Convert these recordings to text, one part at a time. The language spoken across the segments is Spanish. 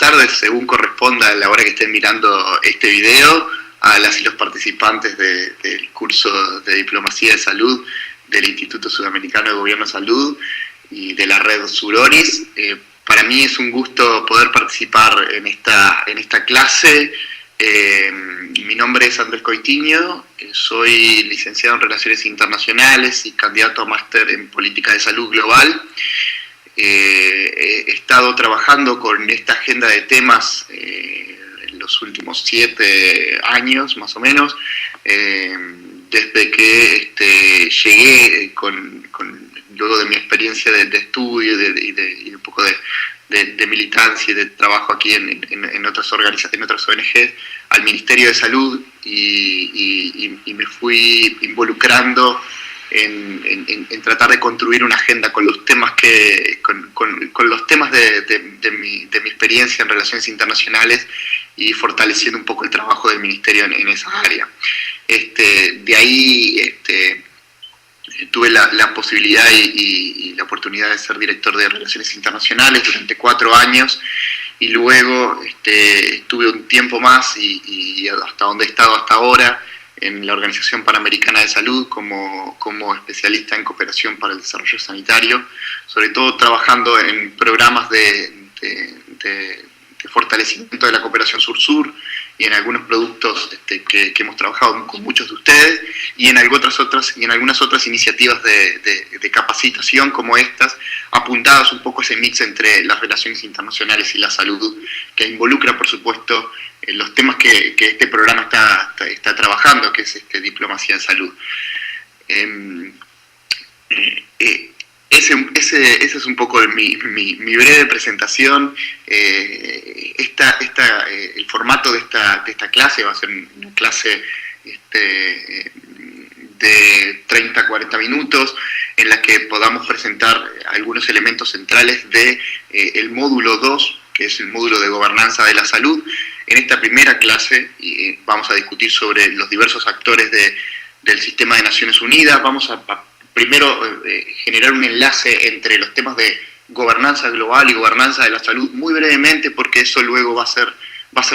tardes, según corresponda a la hora que estén mirando este video, a las y los participantes del curso de Diplomacia de Salud del Instituto Sudamericano de Gobierno de Salud y de la red Suronis. Para mí es un gusto poder participar en esta clase. Mi nombre es Andrés Coitiño, soy licenciado en Relaciones Internacionales y candidato a máster en Política de Salud Global. He estado trabajando con esta agenda de temas en los últimos 7 años, más o menos, desde que llegué luego de mi experiencia de estudio y un poco de militancia y de trabajo aquí en otras organizaciones, en otras ONGs, al Ministerio de Salud, y me fui involucrando en tratar de construir una agenda con los temas con los temas de mi experiencia en relaciones internacionales, y fortaleciendo un poco el trabajo del Ministerio en esa área. De ahí tuve la posibilidad y la oportunidad de ser director de Relaciones Internacionales durante 4 años, y luego estuve un tiempo más y hasta donde he estado hasta ahora en la Organización Panamericana de Salud como especialista en cooperación para el desarrollo sanitario, sobre todo trabajando en programas de fortalecimiento de la cooperación sur-sur, y en algunos productos que hemos trabajado con muchos de ustedes, y en algunas otras iniciativas de capacitación como estas, apuntadas un poco a ese mix entre las relaciones internacionales y la salud, que involucra, por supuesto, los temas que este programa está trabajando, que es diplomacia en salud. Ese es un poco mi breve presentación. El formato de esta clase va a ser una clase de 30-40 minutos, en la que podamos presentar algunos elementos centrales del módulo 2, que es el módulo de gobernanza de la salud. En esta primera clase vamos a discutir sobre los diversos actores del sistema de Naciones Unidas. Vamos a primero generar un enlace entre los temas de gobernanza global y gobernanza de la salud, muy brevemente, porque eso luego va a ser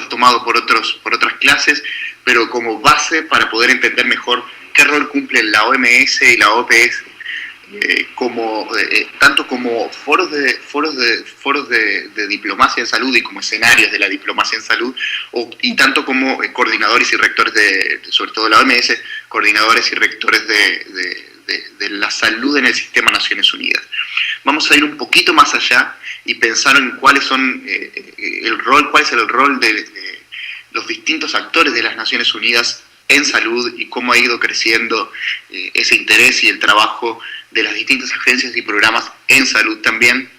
tomado por otras clases, pero como base para poder entender mejor qué rol cumplen la OMS y la OPS, tanto como foros de diplomacia en salud y como escenarios de la diplomacia en salud, y tanto como coordinadores y rectores sobre todo de la OMS, coordinadores y rectores de la salud en el sistema Naciones Unidas. Vamos a ir un poquito más allá y pensar en cuál es el rol de los distintos actores de las Naciones Unidas en salud, y cómo ha ido creciendo ese interés y el trabajo de las distintas agencias y programas en salud también.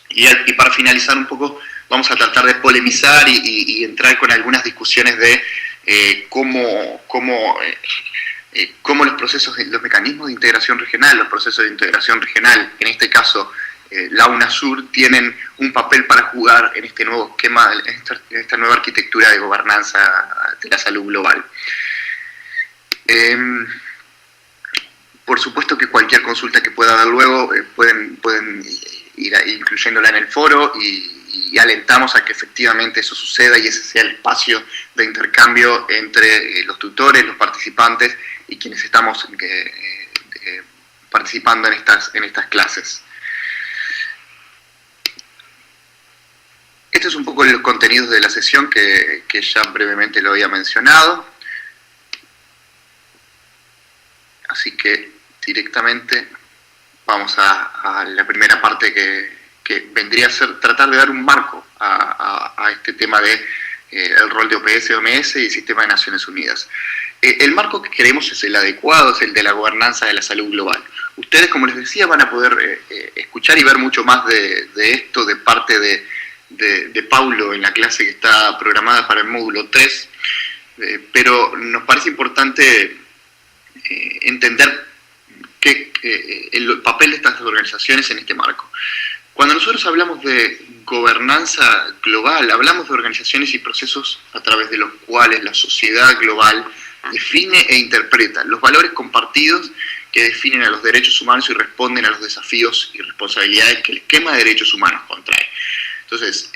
Y para finalizar un poco, vamos a tratar de polemizar y entrar con algunas discusiones de cómo los mecanismos de integración regional, los procesos de integración regional, en este caso la UNASUR, tienen un papel para jugar en este nuevo esquema, en esta nueva arquitectura de gobernanza de la salud global. Por supuesto que cualquier consulta que pueda haber luego pueden ir incluyéndola en el foro, y alentamos a que efectivamente eso suceda y ese sea el espacio de intercambio entre los tutores, los participantes y quienes estamos participando en estas clases. Este es un poco el contenido de la sesión que ya brevemente lo había mencionado. Así que directamente vamos a la primera parte, que vendría a ser tratar de dar un marco a este tema de el rol de OPS, OMS y Sistema de Naciones Unidas. El marco que queremos es el adecuado, es el de la gobernanza de la salud global. Ustedes, como les decía, van a poder escuchar y ver mucho más de esto de parte de Paulo en la clase que está programada para el módulo 3, pero nos parece importante entender el papel de estas organizaciones en este marco. Cuando nosotros hablamos de gobernanza global, hablamos de organizaciones y procesos a través de los cuales la sociedad global define e interpreta los valores compartidos que definen a los derechos humanos y responden a los desafíos y responsabilidades que el esquema de derechos humanos contrae. Entonces,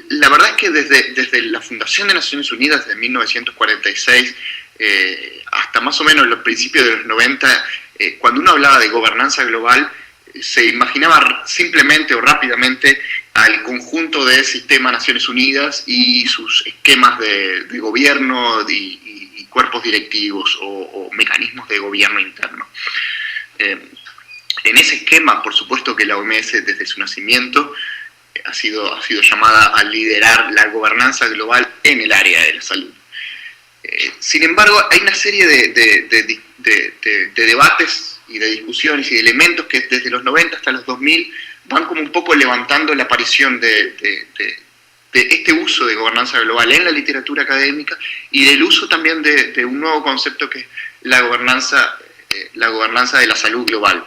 La verdad es que desde la fundación de Naciones Unidas de 1946 hasta más o menos los principios de los 90, cuando uno hablaba de gobernanza global, se imaginaba simplemente o rápidamente al conjunto de sistema Naciones Unidas y sus esquemas de gobierno y cuerpos directivos o mecanismos de gobierno interno. En ese esquema, por supuesto que la OMS desde su nacimiento ha sido llamada a liderar la gobernanza global en el área de la salud. Sin embargo, hay una serie de debates y de discusiones y de elementos que desde los 90 hasta los 2000 van como un poco levantando la aparición de este uso de gobernanza global en la literatura académica y del uso también de un nuevo concepto que es la gobernanza de la salud global.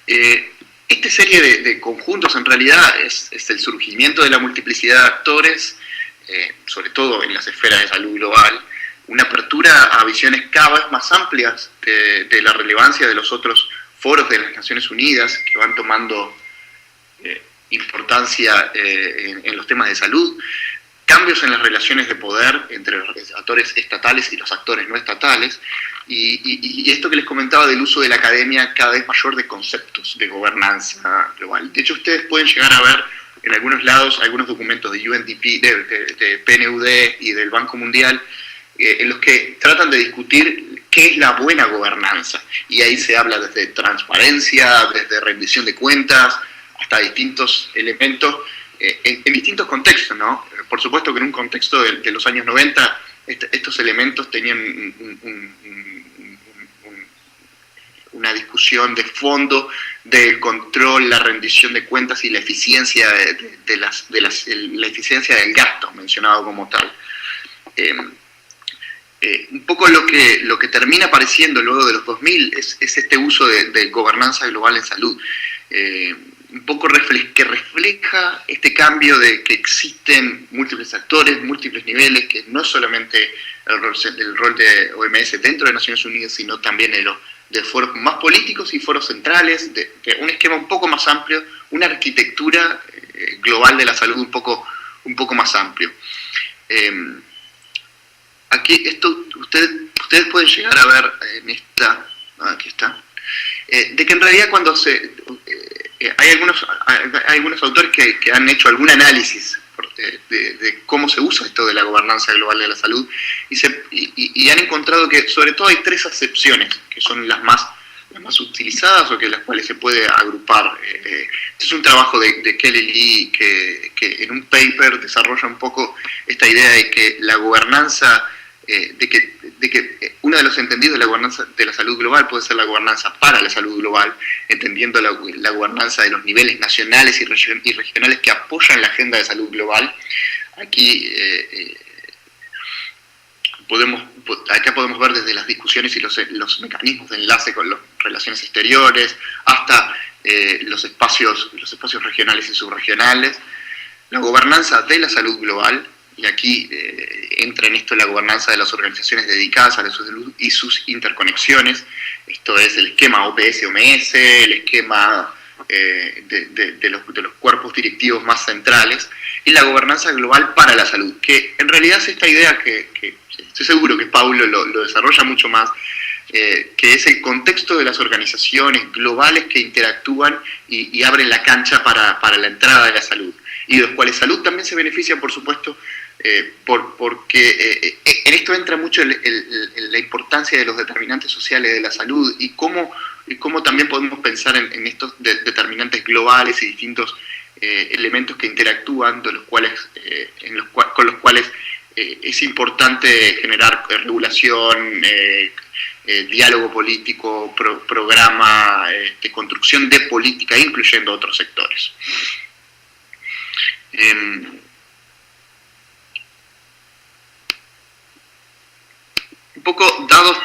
Esta serie de conjuntos en realidad es el surgimiento de la multiplicidad de actores, sobre todo en las esferas de salud global, una apertura a visiones cada vez más amplias de la relevancia de los otros foros de las Naciones Unidas que van tomando importancia en los temas de salud, cambios en las relaciones de poder entre los actores estatales y los actores no estatales, y esto que les comentaba del uso de la academia cada vez mayor de conceptos de gobernanza global. De hecho, ustedes pueden llegar a ver en algunos lados algunos documentos de UNDP, de PNUD y del Banco Mundial, en los que tratan de discutir qué es la buena gobernanza. Y ahí se habla desde transparencia, desde rendición de cuentas, hasta distintos elementos, en distintos contextos, ¿no? Por supuesto que en un contexto de los años 90, estos elementos tenían una discusión de fondo del control, la rendición de cuentas y la eficiencia la eficiencia del gasto mencionado como tal. Un poco lo que termina apareciendo luego de los 2000 es este uso de gobernanza global en salud, un poco que refleja este cambio de que existen múltiples actores, múltiples niveles, que no es solamente el rol de OMS dentro de Naciones Unidas, sino también de foros más políticos y foros centrales, de un esquema un poco más amplio, una arquitectura global de la salud un poco más amplio. Aquí ustedes pueden llegar a ver en esta, aquí está, de que en realidad cuando hay algunos autores que han hecho algún análisis de cómo se usa esto de la gobernanza global de la salud y han encontrado que sobre todo hay tres acepciones que son las más utilizadas o que las cuales se puede agrupar. Este es un trabajo de Kelly Lee que en un paper desarrolla un poco esta idea de que la gobernanza, de que uno de los entendidos de la gobernanza de la salud global puede ser la gobernanza para la salud global, entendiendo la gobernanza de los niveles nacionales y regionales que apoyan la agenda de salud global. Aquí acá podemos ver desde las discusiones y los mecanismos de enlace con las relaciones exteriores hasta los espacios regionales y subregionales, la gobernanza de la salud global. Y aquí entra en esto la gobernanza de las organizaciones dedicadas a la salud y sus interconexiones. Esto es el esquema OPS-OMS, el esquema de los cuerpos directivos más centrales, y la gobernanza global para la salud, que en realidad es esta idea que estoy seguro que Paulo lo desarrolla mucho más, que es el contexto de las organizaciones globales que interactúan y abren la cancha para la entrada de la salud, y de los cuales salud también se beneficia, por supuesto, porque en esto entra mucho la importancia de los determinantes sociales de la salud y cómo también podemos pensar en estos determinantes globales y distintos elementos que interactúan, con los cuales es importante generar regulación, diálogo político, programa, construcción de política, incluyendo otros sectores. Un poco dado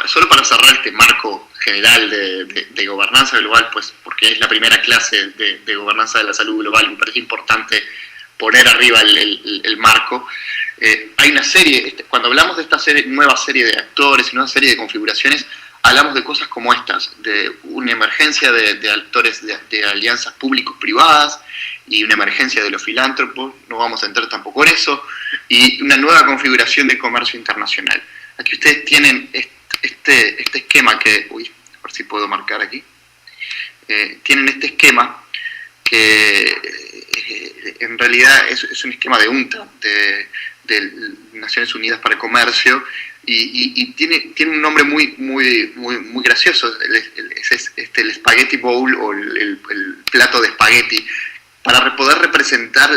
solo para cerrar este marco general de gobernanza global, pues porque es la primera clase de gobernanza de la salud global, me parece importante poner arriba el marco. Hay una serie, cuando hablamos de esta nueva serie de actores y nueva serie de configuraciones, hablamos de cosas como estas, de una emergencia de actores de alianzas públicos-privadas y una emergencia de los filántropos, no vamos a entrar tampoco en eso, y una nueva configuración de comercio internacional. Aquí ustedes tienen este esquema que, a ver si puedo marcar aquí, tienen este esquema que en realidad es un esquema de UNCTAD, de Naciones Unidas para el Comercio, y tiene un nombre muy gracioso, es el Spaghetti Bowl, o el plato de espagueti, para poder representar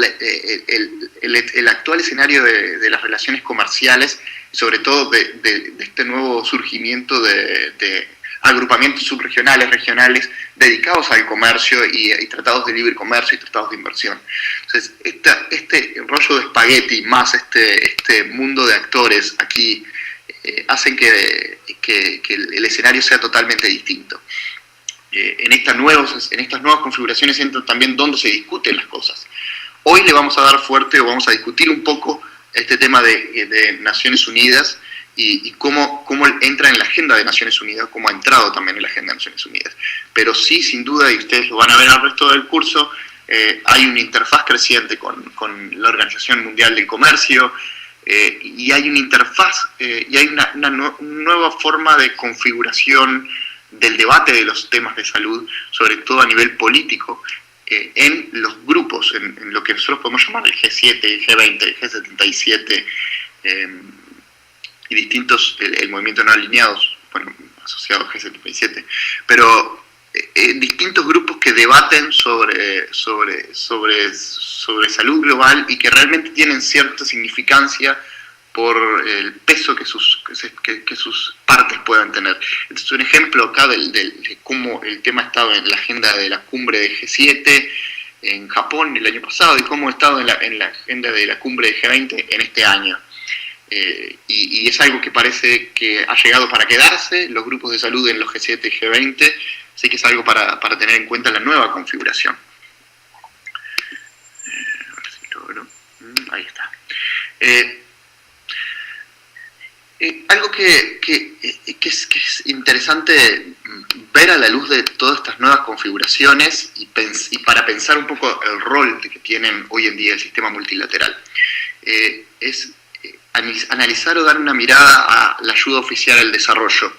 el actual escenario de las relaciones comerciales, y sobre todo de este nuevo surgimiento de agrupamientos subregionales, regionales, dedicados al comercio y tratados de libre comercio y tratados de inversión. Entonces, este rollo de espagueti más este mundo de actores aquí hacen que el escenario sea totalmente distinto. En estas nuevas configuraciones entra también dónde se discuten las cosas. Hoy le vamos a dar fuerte, o vamos a discutir un poco este tema de Naciones Unidas y cómo entra en la agenda de Naciones Unidas, cómo ha entrado también en la agenda de Naciones Unidas. Pero sí, sin duda, y ustedes lo van a ver al resto del curso, hay una interfaz creciente con la Organización Mundial del Comercio, y hay una interfaz, y hay una nueva forma de configuración del debate de los temas de salud, sobre todo a nivel político, en los grupos, en lo que nosotros podemos llamar el G7, el G20, el G77, y distintos, el movimiento no alineados, bueno, asociado al G77, pero distintos grupos que debaten sobre salud global y que realmente tienen cierta significancia por el peso que sus partes puedan tener. Este es un ejemplo acá de cómo el tema ha estado en la agenda de la cumbre de G7 en Japón el año pasado, y cómo ha estado en la agenda de la cumbre de G20 en este año. Y es algo que parece que ha llegado para quedarse, los grupos de salud en los G7 y G20, así que es algo para tener en cuenta la nueva configuración. A ver si logro. Ahí está. Algo que es interesante ver a la luz de todas estas nuevas configuraciones y para pensar un poco el rol que tienen hoy en día el sistema multilateral, es analizar o dar una mirada a la ayuda oficial al desarrollo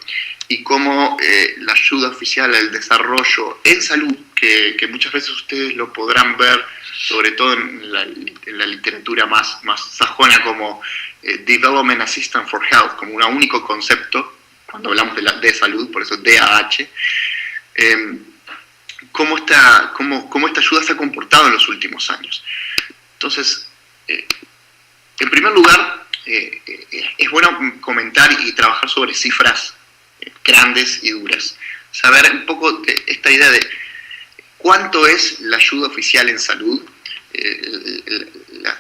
y cómo la ayuda oficial al desarrollo en salud, que muchas veces ustedes lo podrán ver, sobre todo en la literatura más sajona, como Development Assistance for Health, como un único concepto cuando hablamos de salud, por eso DAH, cómo esta ayuda se ha comportado en los últimos años. Entonces, en primer lugar, es bueno comentar y trabajar sobre cifras grandes y duras. Saber un poco esta idea de cuánto es la ayuda oficial en salud,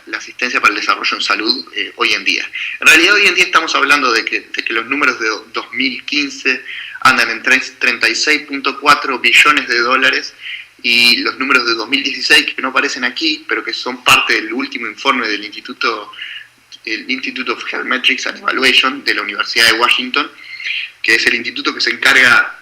la asistencia para el desarrollo en salud hoy en día. En realidad hoy en día estamos hablando de que los números de 2015 andan en 36.4 billones de dólares, y los números de 2016, que no aparecen aquí, pero que son parte del último informe del Institute of Health Metrics and Evaluation de la Universidad de Washington, que es el instituto que se encarga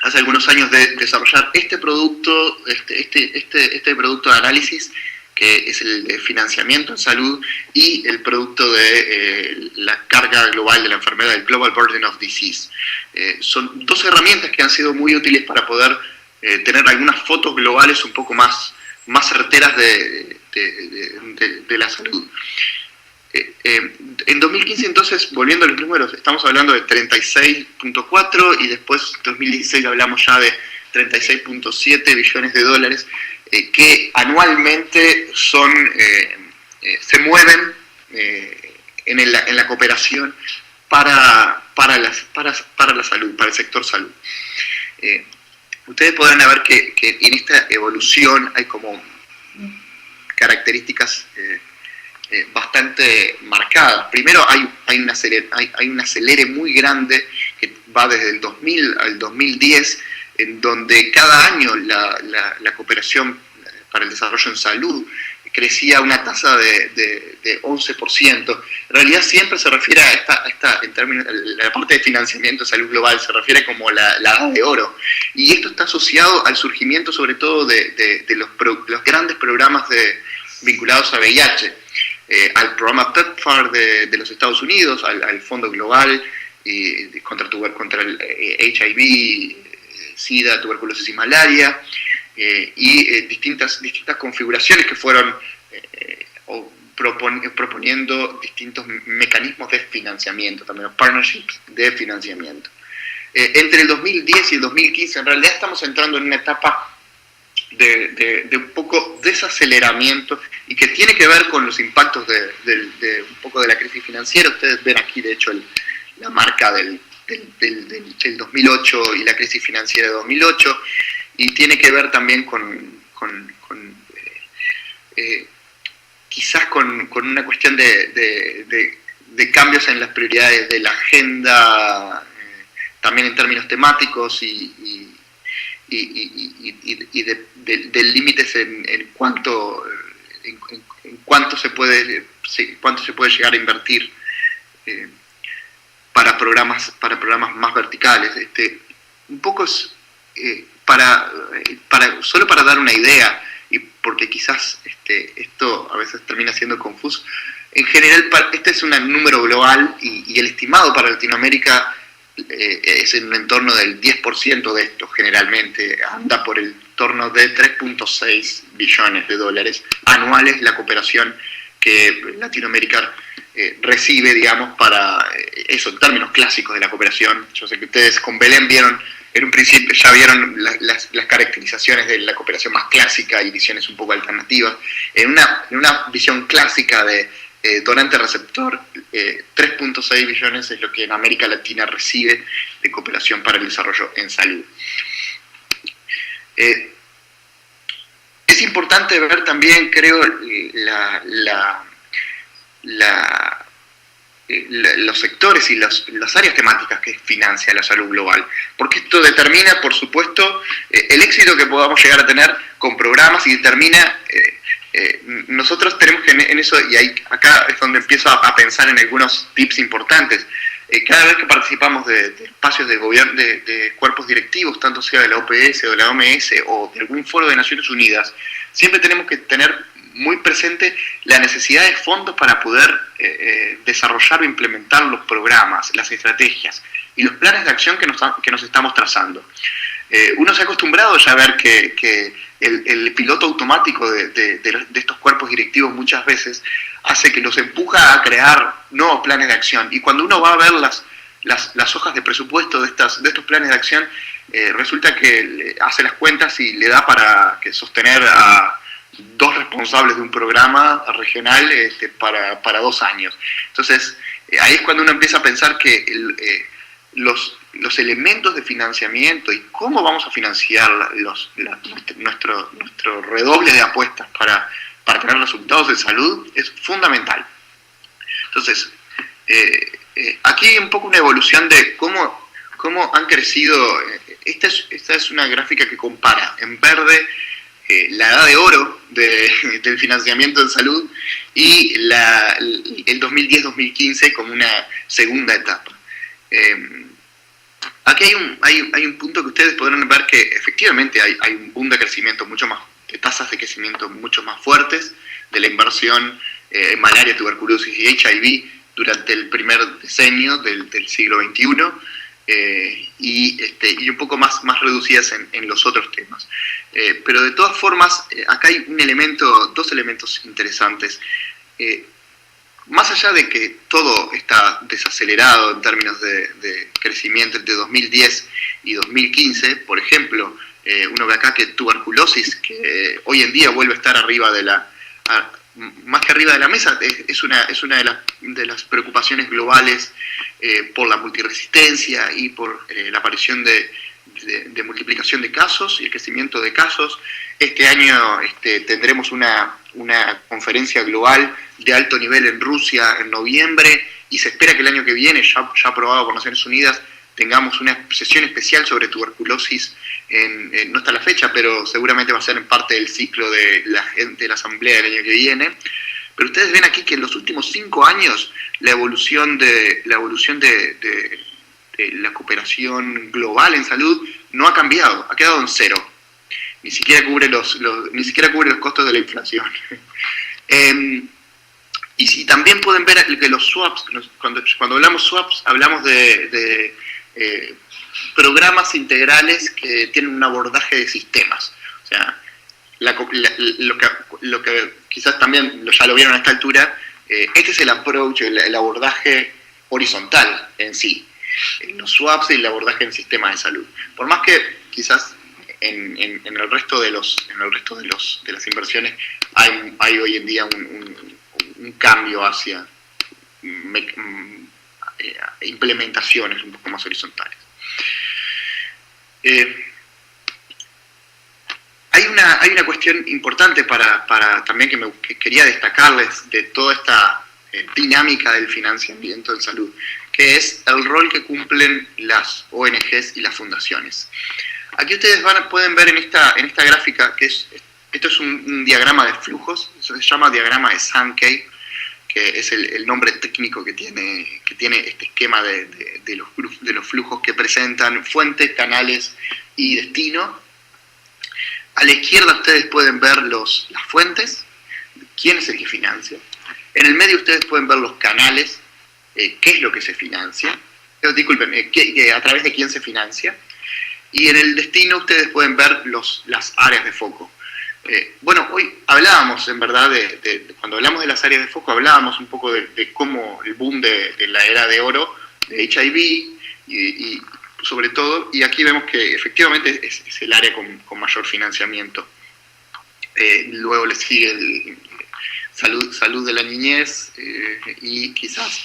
hace algunos años de desarrollar este producto, este producto de análisis, que es el de financiamiento en salud, y el producto de la carga global de la enfermedad, el Global Burden of Disease. Son dos herramientas que han sido muy útiles para poder tener algunas fotos globales un poco más certeras de la salud. En 2015, entonces, volviendo a los números, estamos hablando de 36.4, y después en 2016 hablamos ya de 36.7 billones de dólares, que anualmente se mueven en la cooperación para la salud, para el sector salud. Ustedes podrán ver que en esta evolución hay como características bastante marcadas. Primero hay un acelere muy grande que va desde el 2000 al 2010, en donde cada año la cooperación para el desarrollo en salud crecía a una tasa de 11%. En realidad siempre se refiere a esta en términos, la parte de financiamiento de salud global se refiere como la edad de oro. Y esto está asociado al surgimiento sobre todo de los grandes programas vinculados a VIH, al programa PEPFAR de los Estados Unidos, al Fondo Global contra el HIV, SIDA, tuberculosis y malaria, y distintas configuraciones que fueron proponiendo distintos mecanismos de financiamiento, también partnerships de financiamiento. Entre el 2010 y el 2015 en realidad estamos entrando en una etapa de un poco desaceleramiento y que tiene que ver con los impactos de un poco de la crisis financiera. Ustedes ven aquí de hecho la marca del 2008 y la crisis financiera de 2008, y tiene que ver también quizás con una cuestión de cambios en las prioridades de la agenda, también en términos temáticos y de límites en cuánto se puede llegar a invertir para programas más verticales. Un poco es solo para dar una idea, y porque quizás esto a veces termina siendo confuso. En general, este es un número global y el estimado para Latinoamérica es en un entorno del 10% de esto, generalmente anda por el torno de 3.6 billones de dólares anuales la cooperación que Latinoamérica recibe, digamos, para eso, en términos clásicos de la cooperación. Yo sé que ustedes con Belén vieron, en un principio ya vieron las caracterizaciones de la cooperación más clásica y visiones un poco alternativas. En una visión clásica de donante-receptor, 3.6 billones es lo que en América Latina recibe de cooperación para el desarrollo en salud. Es importante ver también, creo, los sectores y las áreas temáticas que financia la salud global, porque esto determina, por supuesto, el éxito que podamos llegar a tener con programas, y determina, nosotros tenemos que en eso, y acá es donde empiezo a pensar en algunos tips importantes. Cada vez que participamos de espacios de gobierno, de cuerpos directivos, tanto sea de la OPS o de la OMS o de algún foro de Naciones Unidas, siempre tenemos que tener muy presente la necesidad de fondos para poder desarrollar o implementar los programas, las estrategias y los planes de acción que nos estamos trazando. Uno se ha acostumbrado ya a ver que el piloto automático de estos cuerpos directivos muchas veces hace que los empuja a crear nuevos planes de acción, y cuando uno va a ver las hojas de presupuesto de estos planes de acción, resulta que hace las cuentas y le da para sostener a 2 responsables de un programa regional para 2 años. Entonces, ahí es cuando uno empieza a pensar que los elementos de financiamiento y cómo vamos a financiar nuestro redoble de apuestas para tener resultados de salud es fundamental. Entonces, aquí hay un poco una evolución de cómo han crecido. Esta es una gráfica que compara en verde la edad de oro del financiamiento en salud y el 2010-2015 como una segunda etapa. Aquí hay un punto que ustedes podrán ver que efectivamente hay un boom de crecimiento de tasas de crecimiento mucho más fuertes de la inversión en malaria, tuberculosis y HIV durante el primer decenio del siglo XXI, y un poco más reducidas en los otros temas. Pero de todas formas, acá hay dos elementos interesantes. Más allá de que todo está desacelerado en términos de crecimiento entre 2010 y 2015, por ejemplo, uno ve acá que tuberculosis, que hoy en día vuelve a estar más que arriba de la mesa, es una de las preocupaciones globales por la multiresistencia y por la aparición de multiplicación de casos y el crecimiento de casos. Este año tendremos una conferencia global de alto nivel en Rusia en noviembre, y se espera que el año que viene, ya aprobado por Naciones Unidas, tengamos una sesión especial sobre tuberculosis no está la fecha, pero seguramente va a ser en parte del ciclo de la asamblea del año que viene. Pero ustedes ven aquí que en los últimos 5 años la evolución de la cooperación global en salud no ha cambiado, ha quedado en cero. Ni siquiera cubre los costos de la inflación. Y si también pueden ver que los swaps, cuando hablamos swaps, hablamos de programas integrales que tienen un abordaje de sistemas. O sea, lo que quizás también ya lo vieron a esta altura, este es el approach, el abordaje horizontal en sí, en los swaps y el abordaje en sistemas de salud. Por más que quizás en el resto de las inversiones hay hoy en día un cambio hacia implementaciones un poco más horizontales. Hay una cuestión importante para también que quería destacarles de toda esta dinámica del financiamiento en salud, que es el rol que cumplen las ONGs y las fundaciones. Aquí ustedes pueden ver en esta gráfica que esto es un diagrama de flujos, eso se llama diagrama de Sankey, que es el nombre técnico que tiene este esquema de los flujos que presentan fuentes, canales y destino. A la izquierda ustedes pueden ver las fuentes, quién es el que financia. En el medio ustedes pueden ver los canales, qué es lo que se financia, disculpen, a través de quién se financia. Y en el destino ustedes pueden ver las áreas de foco. Bueno, hoy hablábamos, en verdad, cuando hablamos de las áreas de foco, hablábamos un poco de cómo el boom de la era de oro, de HIV, y sobre todo, y aquí vemos que efectivamente es el área con mayor financiamiento. Luego le sigue salud de la niñez, y quizás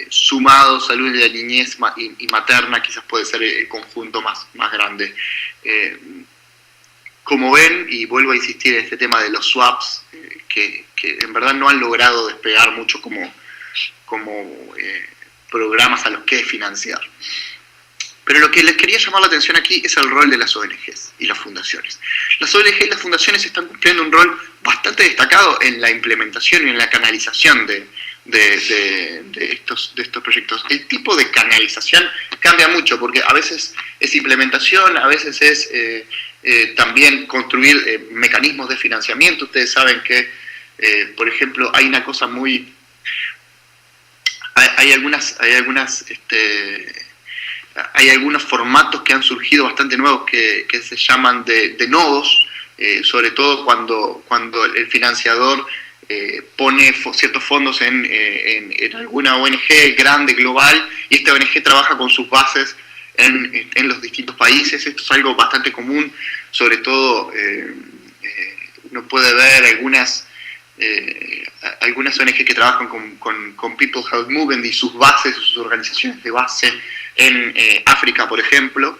sumado salud de la niñez y materna, quizás puede ser el conjunto más grande. Como ven, y vuelvo a insistir en este tema de los swaps, que en verdad no han logrado despegar mucho como programas a los que financiar. Pero lo que les quería llamar la atención aquí es el rol de las ONGs y las fundaciones. Las ONGs y las fundaciones están cumpliendo un rol bastante destacado en la implementación y en la canalización de estos proyectos. El tipo de canalización cambia mucho, porque a veces es implementación, a veces es también construir mecanismos de financiamiento. Ustedes saben que, por ejemplo, hay una cosa muy... Hay algunos formatos que han surgido bastante nuevos que se llaman de nodos, sobre todo cuando el financiador pone ciertos fondos en alguna ONG grande, global, y esta ONG trabaja con sus bases en los distintos países. Esto es algo bastante común, sobre todo uno puede ver algunas ONG que trabajan con People Health Movement y sus bases, sus organizaciones de base en África, por ejemplo,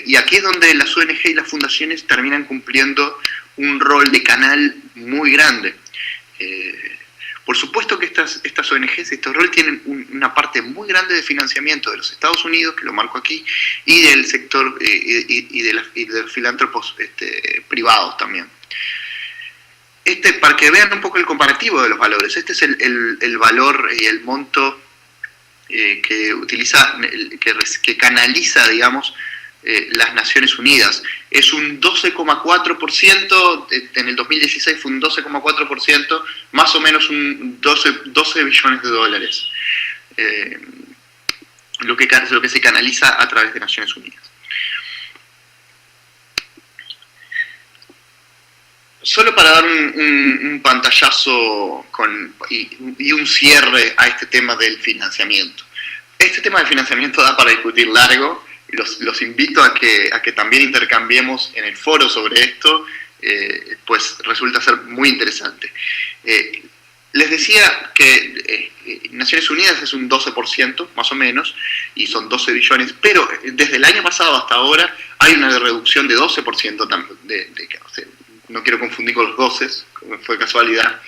y aquí es donde las ONG y las fundaciones terminan cumpliendo un rol de canal muy grande. Por supuesto que estas ONGs, este rol, tienen una parte muy grande de financiamiento de los Estados Unidos, que lo marco aquí, y del sector y de los filántropos privados también. Para que vean un poco el comparativo de los valores, este es el valor y el monto que utiliza, que canaliza, digamos, las Naciones Unidas. Es un 12,4%, en el 2016 fue un 12,4%, más o menos un 12 billones de dólares, lo que se canaliza a través de Naciones Unidas. Solo para dar un pantallazo y un cierre a este tema del financiamiento. Este tema del financiamiento da para discutir largo. Los invito a que también intercambiemos en el foro sobre esto, pues resulta ser muy interesante. Les decía que Naciones Unidas es un 12%, más o menos, y son 12 billones, pero desde el año pasado hasta ahora hay una reducción de 12%, no quiero confundir con los 12, como fue casualidad,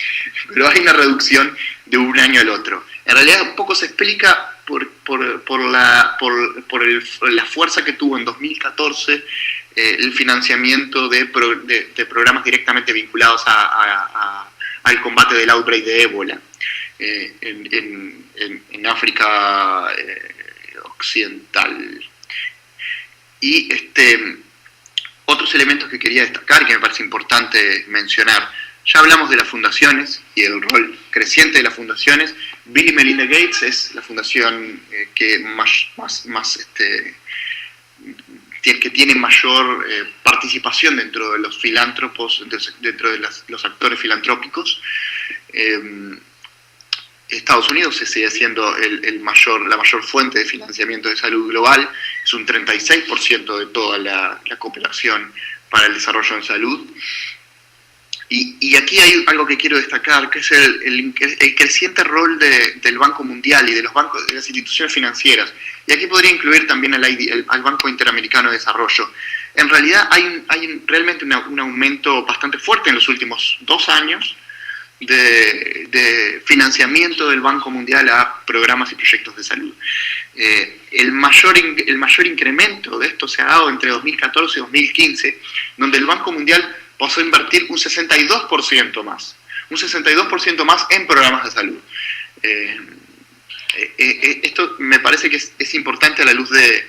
pero hay una reducción de un año al otro. En realidad un poco se explica por la fuerza que tuvo en 2014 el financiamiento de programas directamente vinculados al combate del outbreak de ébola en África Occidental. Y otros elementos que quería destacar y que me parece importante mencionar. Ya hablamos de las fundaciones y el rol creciente de las fundaciones. Bill y Melinda Gates es la fundación que que tiene mayor participación dentro de los filántropos, dentro de los actores filantrópicos. Estados Unidos se sigue siendo la mayor fuente de financiamiento de salud global, es un 36% de toda la cooperación para el desarrollo en salud. Y aquí hay algo que quiero destacar, que es el creciente rol del Banco Mundial y de los bancos, de las instituciones financieras. Y aquí podría incluir también al Banco Interamericano de Desarrollo. En realidad hay realmente un aumento bastante fuerte en los últimos 2 años de financiamiento del Banco Mundial a programas y proyectos de salud. El mayor incremento de esto se ha dado entre 2014 y 2015, donde el Banco Mundial pasó a invertir un 62% más en programas de salud. Esto me parece que es importante a la luz de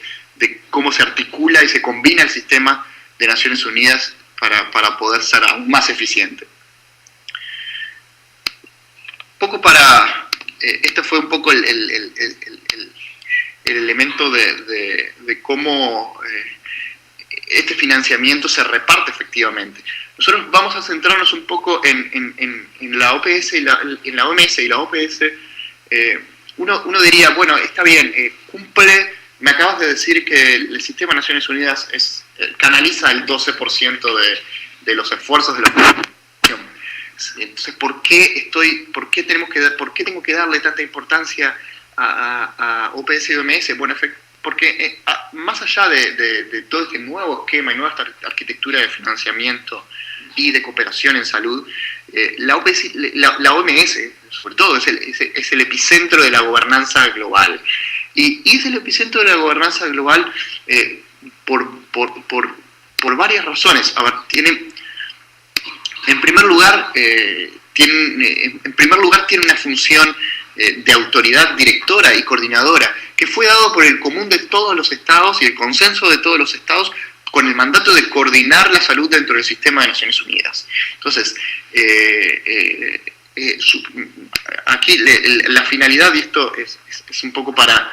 cómo se articula y se combina el sistema de Naciones Unidas para poder ser aún más eficiente. Este fue un poco el elemento de cómo este financiamiento se reparte efectivamente. Nosotros vamos a centrarnos un poco en la OPS y en la OMS y la OPS. Uno diría, bueno, está bien, cumple, me acabas de decir que el sistema de Naciones Unidas canaliza el 12% de los esfuerzos de la población. Entonces, ¿por qué tengo que darle tanta importancia a OPS y OMS? Bueno, porque más allá de todo este nuevo esquema y nueva arquitectura de financiamiento y de cooperación en salud, la OMS, sobre todo, es el epicentro de la gobernanza global. Y es el epicentro de la gobernanza global por varias razones. A ver, en primer lugar, tiene una función de autoridad directora y coordinadora que fue dado por el común de todos los estados y el consenso de todos los estados con el mandato de coordinar la salud dentro del sistema de Naciones Unidas. Entonces, aquí la finalidad, y esto es un poco para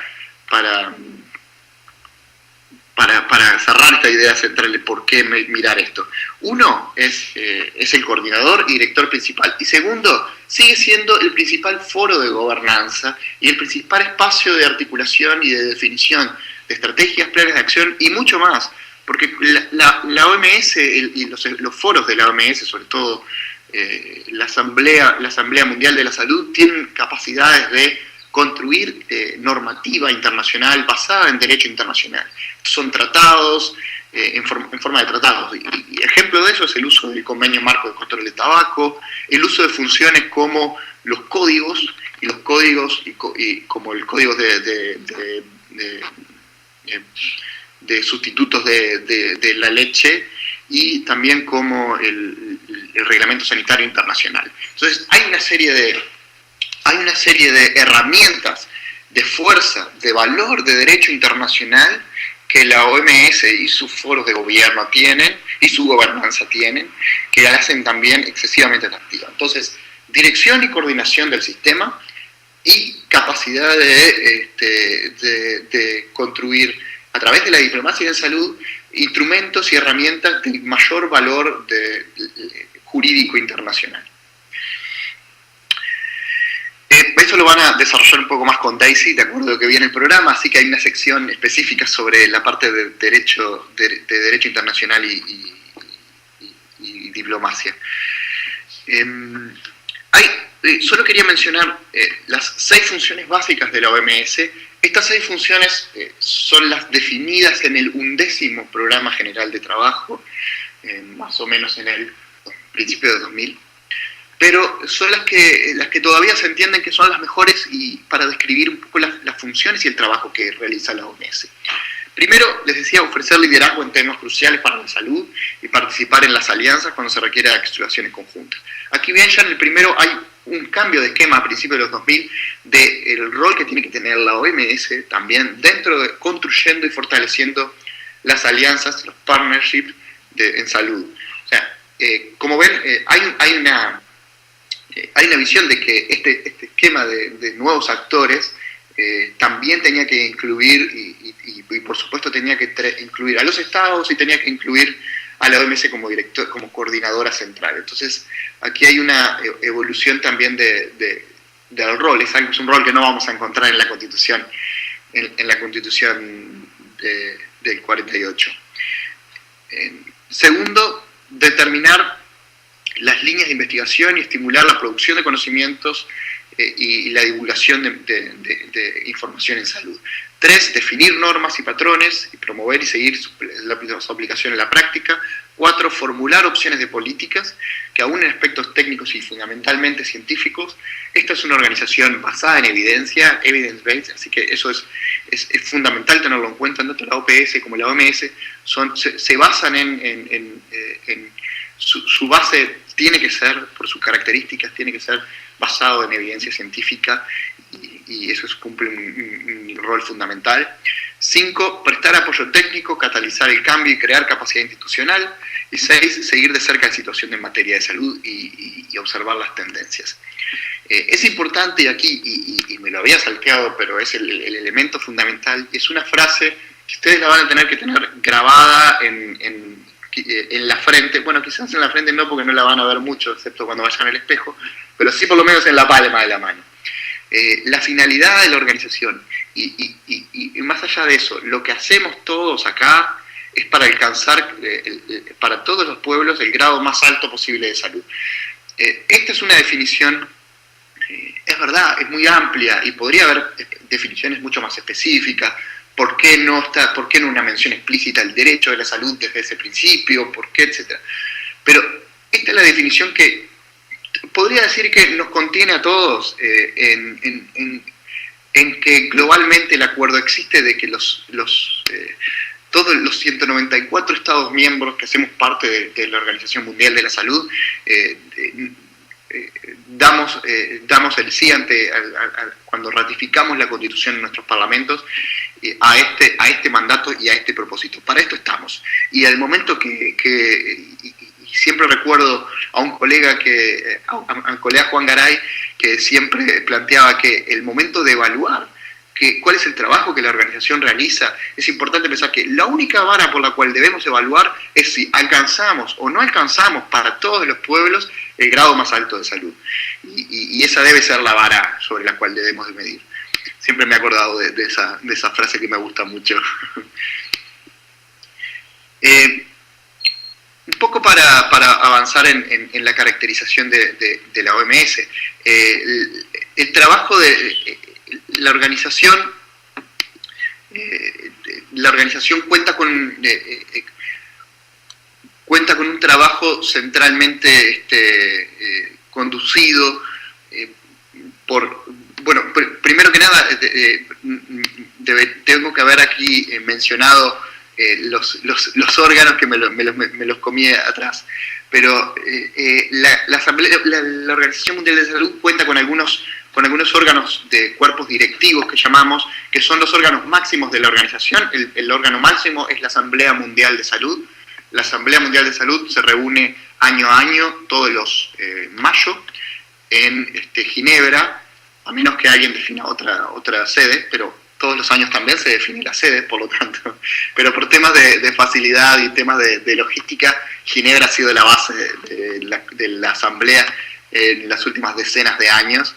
cerrar esta idea central de por qué mirar esto. Uno es el coordinador y director principal. Y segundo, sigue siendo el principal foro de gobernanza y el principal espacio de articulación y de definición de estrategias, planes de acción y mucho más. Porque la OMS y los foros de la OMS, sobre todo la Asamblea Mundial de la Salud, tienen capacidades de construir normativa internacional basada en derecho internacional. Son tratados, en forma de tratados. Y ejemplo de eso es el uso del Convenio Marco de Control de Tabaco, el uso de funciones como los códigos, y como el código de sustitutos de la leche, y también como el Reglamento Sanitario Internacional. Entonces hay una serie de herramientas de fuerza, de valor, de derecho internacional que la OMS y sus foros de gobierno tienen y su gobernanza tienen, que la hacen también excesivamente atractiva. Entonces, dirección y coordinación del sistema y capacidad de construir a través de la diplomacia de salud instrumentos y herramientas de mayor valor jurídico internacional. Eso lo van a desarrollar un poco más con Daisy, de acuerdo a lo que viene el programa, así que hay una sección específica sobre la parte de derecho internacional y diplomacia. Solo quería mencionar las 6 funciones básicas de la OMS. Estas 6 funciones son las definidas en el 11º Programa General de Trabajo, más o menos en el principio de 2000. Pero son las que todavía se entienden que son las mejores y para describir un poco las funciones y el trabajo que realiza la OMS. Primero, les decía, ofrecer liderazgo en temas cruciales para la salud y participar en las alianzas cuando se requiera actuaciones conjuntas. Aquí bien, ya en el primero hay un cambio de esquema a principios de los 2000 del rol que tiene que tener la OMS también dentro de construyendo y fortaleciendo las alianzas, los partnerships en salud. O sea, como ven, hay una visión de que este esquema de nuevos actores también tenía que incluir, y por supuesto tenía que incluir a los estados y tenía que incluir a la OMS como coordinadora central. Entonces, aquí hay una evolución también del rol. Es un rol que no vamos a encontrar en la Constitución, en la Constitución del 48. Segundo, determinar las líneas de investigación y estimular la producción de conocimientos y la divulgación de información en salud. 3, definir normas y patrones y promover y seguir su aplicación en la práctica. 4, formular opciones de políticas que aún en aspectos técnicos y fundamentalmente científicos. Esta es una organización basada en evidencia, evidence-based, así que eso es fundamental tenerlo en cuenta. Tanto la OPS como la OMS se basan en su base tiene que ser, por sus características, tiene que ser basado en evidencia científica y eso cumple un rol fundamental. 5, prestar apoyo técnico, catalizar el cambio y crear capacidad institucional. Y 6, seguir de cerca la situación en materia de salud y observar las tendencias. Es importante, y aquí, y me lo había salteado, pero es el elemento fundamental, es una frase que ustedes la van a tener que tener grabada en la frente. Bueno, quizás en la frente no, porque no la van a ver mucho, excepto cuando vayan al espejo, pero sí por lo menos en la palma de la mano. La finalidad de la organización, y más allá de eso, lo que hacemos todos acá es para alcanzar para todos los pueblos el grado más alto posible de salud. Esta es una definición, es verdad, es muy amplia y podría haber definiciones mucho más específicas. ¿Por qué no una mención explícita del derecho de la salud desde ese principio? ¿Por qué? Etcétera. Pero esta es la definición que podría decir que nos contiene a todos en que globalmente el acuerdo existe de que todos los 194 Estados miembros que hacemos parte de la Organización Mundial de la Salud damos el sí cuando ratificamos la Constitución en nuestros parlamentos a este mandato y a este propósito. Para esto estamos. Y al momento y siempre recuerdo a un colega Juan Garay, que siempre planteaba que el momento de evaluar cuál es el trabajo que la organización realiza, es importante pensar que la única vara por la cual debemos evaluar es si alcanzamos o no alcanzamos para todos los pueblos el grado más alto de salud. Y esa debe ser la vara sobre la cual debemos de medir. Siempre me he acordado de esa frase que me gusta mucho. Un poco para avanzar en la caracterización de la OMS. El trabajo de la organización cuenta con un trabajo centralmente conducido primero que nada tengo que haber aquí mencionado los órganos que me los comí atrás, pero la Organización Mundial de Salud cuenta con algunos órganos de cuerpos directivos que llamamos, que son los órganos máximos de la organización. El órgano máximo es la Asamblea Mundial de Salud. La Asamblea Mundial de Salud se reúne año a año, todos los mayo, en Ginebra, a menos que alguien defina otra sede, pero todos los años también se define la sede, por lo tanto. Pero por temas de facilidad y temas de logística, Ginebra ha sido la base de la Asamblea en las últimas decenas de años.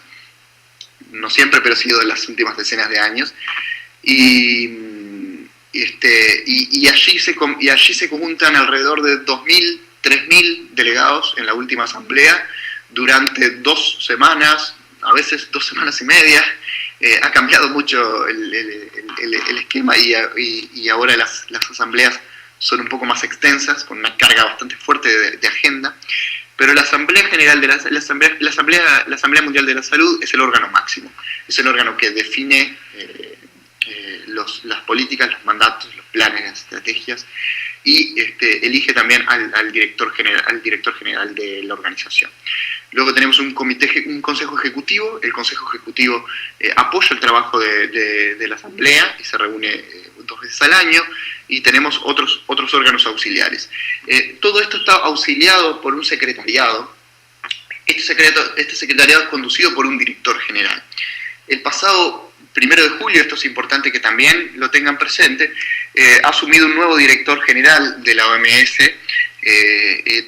No siempre, pero ha sido en las últimas decenas de años. Y allí se conjuntan alrededor de 2.000, 3.000 delegados en la última asamblea durante 2 semanas, a veces 2 semanas y media. Ha cambiado mucho el esquema y ahora las asambleas son un poco más extensas, con una carga bastante fuerte de agenda. Pero la Asamblea General de la Asamblea Mundial de la Salud es el órgano máximo, es el órgano que define las políticas, los mandatos, los planes, las estrategias, y elige también al director general de la organización. Luego tenemos un consejo ejecutivo. El consejo ejecutivo apoya el trabajo de la asamblea y se reúne 2 veces al año, y tenemos otros órganos auxiliares. Todo esto está auxiliado por un secretariado. Este secretariado es conducido por un director general. El pasado 1 de julio, esto es importante que también lo tengan presente, ha asumido un nuevo director general de la OMS,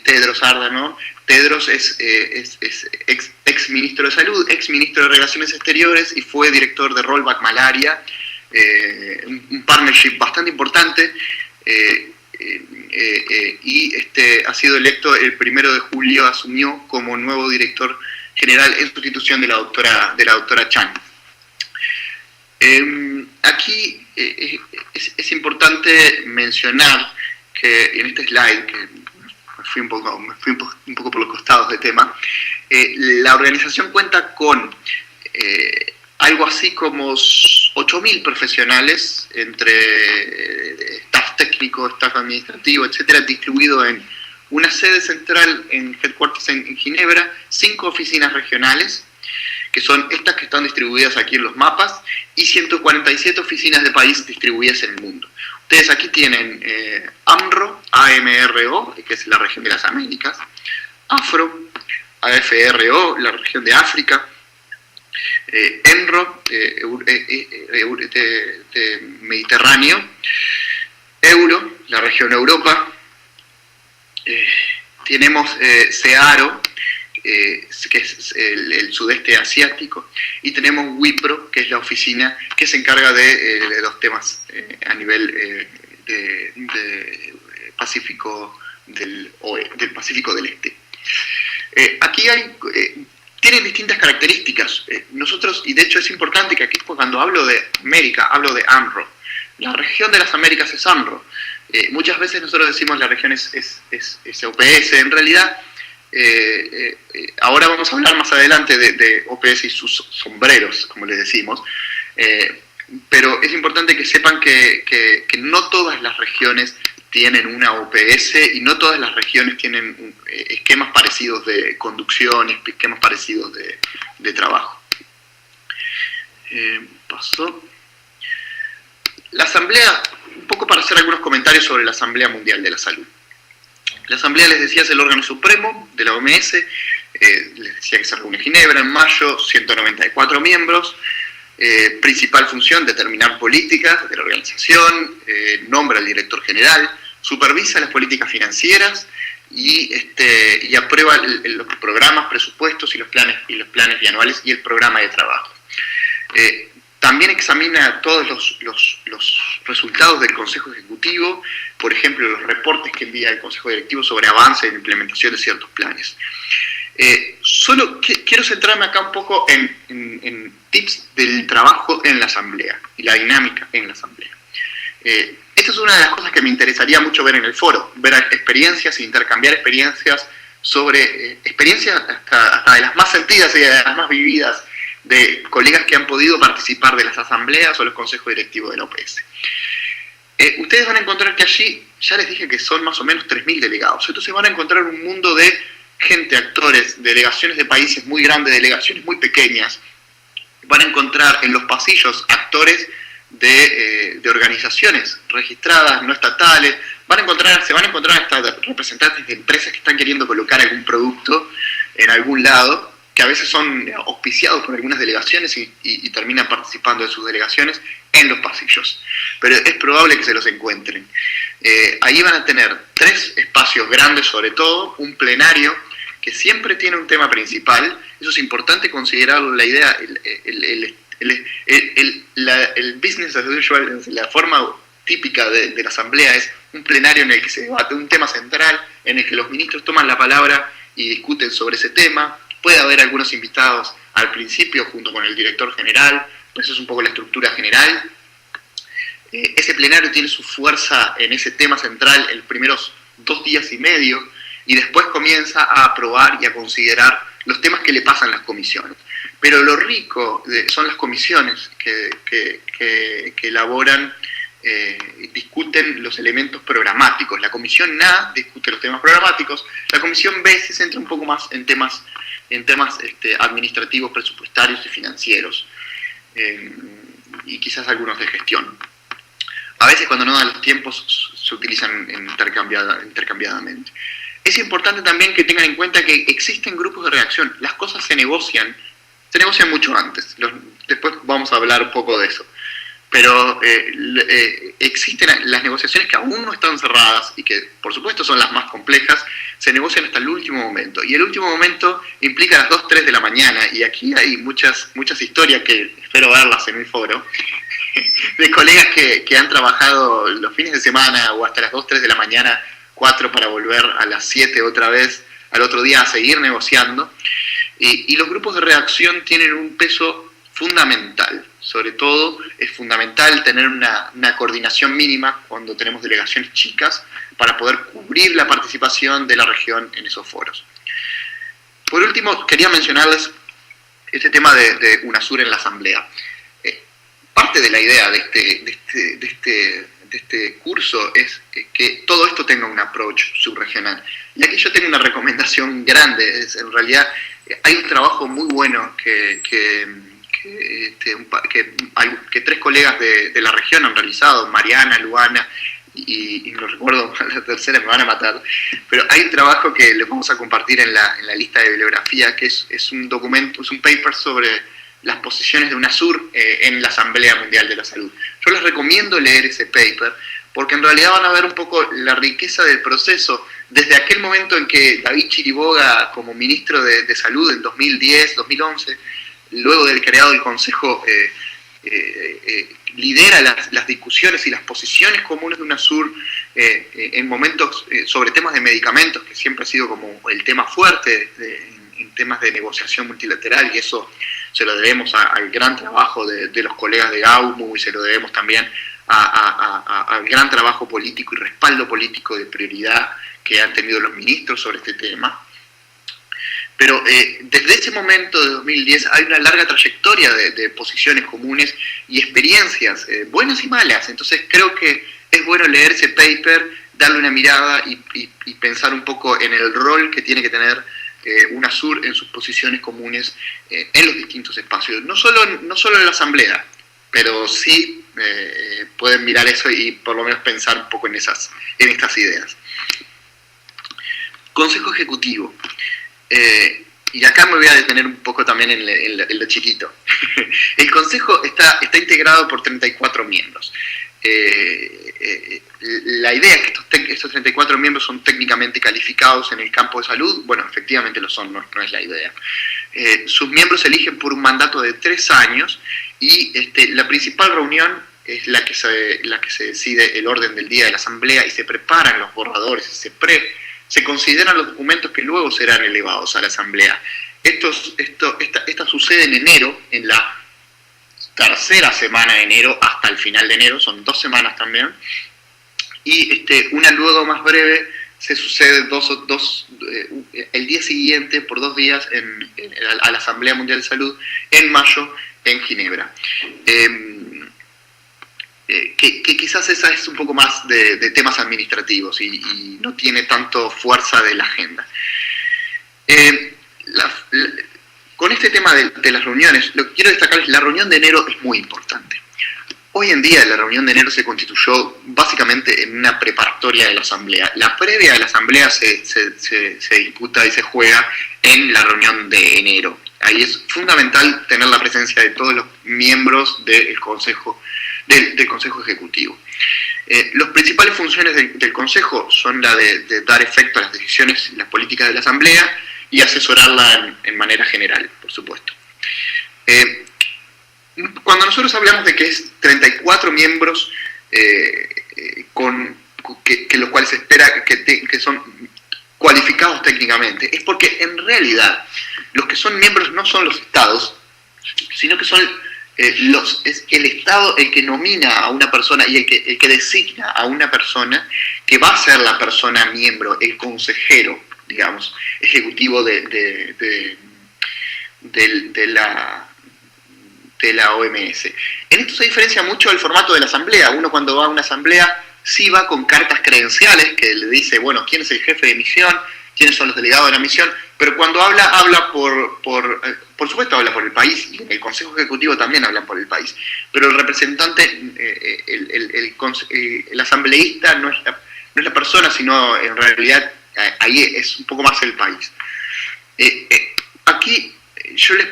Tedros Adhanom. Tedros es ex ministro de Salud, ex ministro de Relaciones Exteriores, y fue director de Rollback Malaria, un partnership bastante importante, y ha sido electo el 1 de julio, asumió como nuevo director general en sustitución de la doctora Chan. Aquí es importante mencionar que en este slide, que me fui un poco por los costados del tema, la organización cuenta con algo así como 8.000 profesionales, entre staff técnico, staff administrativo, etcétera, distribuido en una sede central en headquarters en Ginebra, 5 oficinas regionales, que son estas que están distribuidas aquí en los mapas, y 147 oficinas de país distribuidas en el mundo. Ustedes aquí tienen AMRO, AMRO, que es la región de las Américas, AFRO, AFRO, la región de África, ENRO, Mediterráneo, EURO, la región Europa, tenemos CEARO, que es el sudeste asiático, y tenemos WIPRO, que es la oficina que se encarga de los temas a nivel de Pacífico del Pacífico del Este. Aquí tienen distintas características. Nosotros, y de hecho es importante que aquí cuando hablo de América, hablo de AMRO. La región de las Américas es AMRO. Muchas veces nosotros decimos la región es OPS. En realidad, ahora vamos a hablar más adelante de OPS y sus sombreros, como les decimos, pero es importante que sepan que no todas las regiones tienen una OPS, y no todas las regiones tienen esquemas parecidos de conducción, esquemas parecidos de trabajo. Pasó. La Asamblea, un poco para hacer algunos comentarios sobre la Asamblea Mundial de la Salud. La Asamblea, les decía, es el órgano supremo de la OMS, les decía que se reúne en Ginebra en mayo, 194 miembros, principal función, determinar políticas de la organización, nombra al director general, supervisa las políticas financieras y aprueba los programas, presupuestos y los planes bianuales y el programa de trabajo. También examina todos los resultados del Consejo Ejecutivo, por ejemplo, los reportes que envía el Consejo Directivo sobre avance en la implementación de ciertos planes. Solo quiero centrarme acá un poco en tips del trabajo en la Asamblea y la dinámica en la Asamblea. Esta es una de las cosas que me interesaría mucho ver en el foro, ver experiencias, intercambiar experiencias sobre experiencias hasta de las más sentidas y de las más vividas, de colegas que han podido participar de las asambleas o los consejos directivos de la OPS. Ustedes van a encontrar que allí, ya les dije que son más o menos 3.000 delegados, entonces van a encontrar un mundo de gente, actores, delegaciones de países muy grandes, delegaciones muy pequeñas. Van a encontrar en los pasillos actores de organizaciones registradas, no estatales. Se van a encontrar hasta representantes de empresas que están queriendo colocar algún producto en algún lado, que a veces son auspiciados por algunas delegaciones y terminan participando de sus delegaciones en los pasillos. Pero es probable que se los encuentren. Ahí van a tener 3 espacios grandes, sobre todo, un plenario que siempre tiene un tema principal. Eso es importante considerarlo, la idea, el business as usual, la forma típica de la asamblea es un plenario en el que se debate un tema central, en el que los ministros toman la palabra y discuten sobre ese tema. Puede haber algunos invitados al principio junto con el director general, pues eso es un poco la estructura general. Ese plenario tiene su fuerza en ese tema central en los primeros 2 días y medio, y después comienza a aprobar y a considerar los temas que le pasan las comisiones. Pero lo rico son las comisiones que elaboran, discuten los elementos programáticos. La comisión A discute los temas programáticos, la comisión B se centra un poco más en temas administrativos, presupuestarios y financieros, y quizás algunos de gestión. A veces cuando no dan los tiempos se utilizan intercambiadamente. Es importante también que tengan en cuenta que existen grupos de reacción. Las cosas se negocian mucho antes. Después vamos a hablar un poco de eso. Pero existen las negociaciones que aún no están cerradas y que por supuesto son las más complejas, se negocian hasta el último momento. Y el último momento implica las 2, 3 de la mañana, y aquí hay muchas historias que espero verlas en el foro, de colegas que han trabajado los fines de semana o hasta las 2, 3 de la mañana, 4 para volver a las 7 otra vez al otro día a seguir negociando. Y los grupos de reacción tienen un peso fundamental. Sobre todo es fundamental tener una coordinación mínima cuando tenemos delegaciones chicas para poder cubrir la participación de la región en esos foros. Por último, quería mencionarles este tema de UNASUR en la Asamblea. Parte de la idea de este curso es que todo esto tenga un approach subregional. Y aquí yo tengo una recomendación grande. En realidad hay un trabajo muy bueno que 3 colegas de la región han realizado, Mariana, Luana y no recuerdo la tercera, me van a matar, pero hay un trabajo que les vamos a compartir en la lista de bibliografía, que es un documento, es un paper sobre las posiciones de UNASUR en la Asamblea Mundial de la Salud. Yo les recomiendo leer ese paper, porque en realidad van a ver un poco la riqueza del proceso, desde aquel momento en que David Chiriboga, como ministro de Salud en 2010, 2011, luego del creado del Consejo, lidera las discusiones y las posiciones comunes de UNASUR en momentos sobre temas de medicamentos, que siempre ha sido como el tema fuerte en temas de negociación multilateral, y eso se lo debemos al gran trabajo de los colegas de GAUMU, y se lo debemos también al gran trabajo político y respaldo político de prioridad que han tenido los ministros sobre este tema. Pero desde ese momento de 2010 hay una larga trayectoria de posiciones comunes y experiencias, buenas y malas. Entonces creo que es bueno leer ese paper, darle una mirada y pensar un poco en el rol que tiene que tener UNASUR en sus posiciones comunes en los distintos espacios. No solo en la Asamblea, pero sí pueden mirar eso y por lo menos pensar un poco en estas ideas. Consejo Ejecutivo. Y acá me voy a detener un poco también en lo chiquito. El Consejo está integrado por 34 miembros. La idea es que estos 34 miembros son técnicamente calificados en el campo de salud. Bueno, efectivamente lo son, no es la idea. Sus miembros se eligen por un mandato de 3 años y la principal reunión es la que se decide el orden del día de la Asamblea y se preparan los borradores, se consideran los documentos que luego serán elevados a la Asamblea. Esta sucede en enero, en la tercera semana de enero hasta el final de enero, son 2 semanas también, y una luego más breve se sucede el día siguiente, por 2 días, a la Asamblea Mundial de Salud, en mayo, en Ginebra. Que quizás esa es un poco más de temas administrativos y no tiene tanto fuerza de la agenda. Con este tema de las reuniones, lo que quiero destacar es que la reunión de enero es muy importante. Hoy en día la reunión de enero se constituyó básicamente en una preparatoria de la Asamblea. La previa de la Asamblea se disputa y se juega en la reunión de enero. Ahí es fundamental tener la presencia de todos los miembros del Consejo Ejecutivo. Las principales funciones del Consejo son la de dar efecto a las decisiones y las políticas de la Asamblea y asesorarla en manera general, por supuesto. Cuando nosotros hablamos de que es 34 miembros los cuales se espera que son cualificados técnicamente, es porque en realidad los que son miembros no son los estados, sino que son es el Estado el que nomina a una persona y el que designa a una persona que va a ser la persona miembro, el consejero, digamos, ejecutivo de de la OMS. En esto se diferencia mucho el formato de la asamblea. Uno cuando va a una asamblea sí va con cartas credenciales que le dice, bueno, quién es el jefe de misión, quiénes son los delegados de la misión, pero cuando habla por supuesto habla por el país, y en el Consejo Ejecutivo también hablan por el país, pero el representante, el asambleísta no es la persona, sino en realidad ahí es un poco más el país. Aquí yo les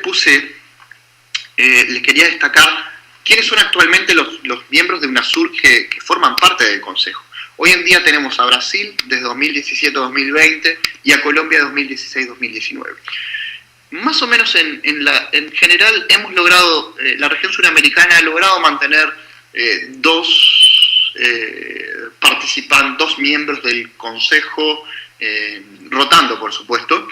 quería destacar quiénes son actualmente los miembros de UNASUR que forman parte del Consejo. Hoy en día tenemos a Brasil desde 2017-2020 y a Colombia 2016-2019. Más o menos en general hemos logrado, la región suramericana ha logrado mantener dos miembros del Consejo, rotando por supuesto,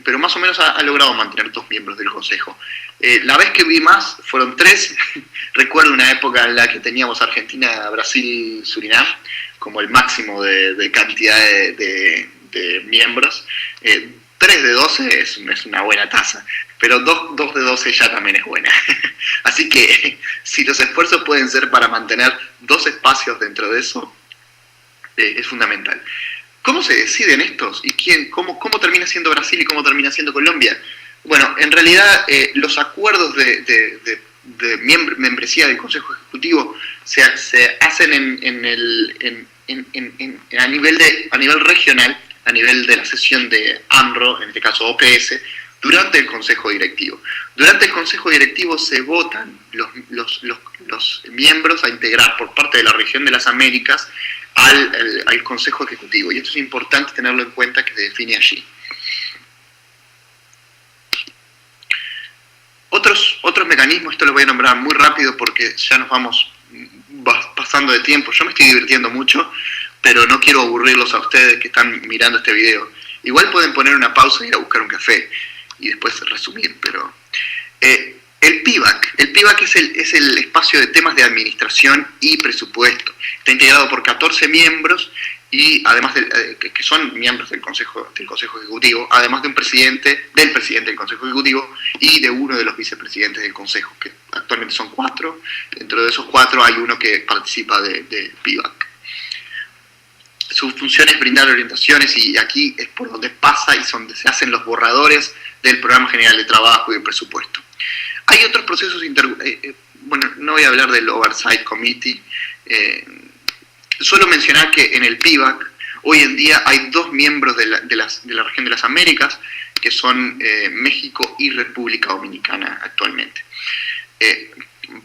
pero más o menos ha logrado mantener 2 miembros del Consejo. La vez que vi más fueron 3. Recuerdo una época en la que teníamos Argentina, Brasil, Surinam como el máximo de cantidad de miembros. 3 de 12 es una buena tasa, pero 2 de 12 ya también es buena. Así que si los esfuerzos pueden ser para mantener 2 espacios dentro de eso, es fundamental. ¿Cómo se deciden estos? ¿Y cómo termina siendo Brasil y cómo termina siendo Colombia? Bueno, en realidad los acuerdos de membresía del Consejo Ejecutivo se hacen a nivel regional, a nivel de la sesión de AMRO, en este caso OPS, durante el Consejo Directivo. Durante el Consejo Directivo se votan los miembros a integrar por parte de la región de las Américas al Consejo Ejecutivo. Y esto es importante tenerlo en cuenta, que se define allí. Otros mecanismos, esto lo voy a nombrar muy rápido porque ya nos vamos pasando de tiempo. Yo me estoy divirtiendo mucho, pero no quiero aburrirlos a ustedes que están mirando este video. Igual pueden poner una pausa y ir a buscar un café y después resumir, pero... el PIVAC es el espacio de temas de administración y presupuesto. Está integrado por 14 miembros, y además que son miembros del Consejo Ejecutivo, además del presidente del Consejo Ejecutivo y de uno de los vicepresidentes del Consejo, que actualmente son 4. Dentro de esos 4 hay uno que participa de PIVAC. Su función es brindar orientaciones, y aquí es por donde pasa y donde se hacen los borradores del Programa General de Trabajo y del presupuesto. Hay otros procesos, bueno, no voy a hablar del Oversight Committee, solo mencionar que en el PIVAC hoy en día hay 2 miembros de la región de las Américas, que son México y República Dominicana actualmente.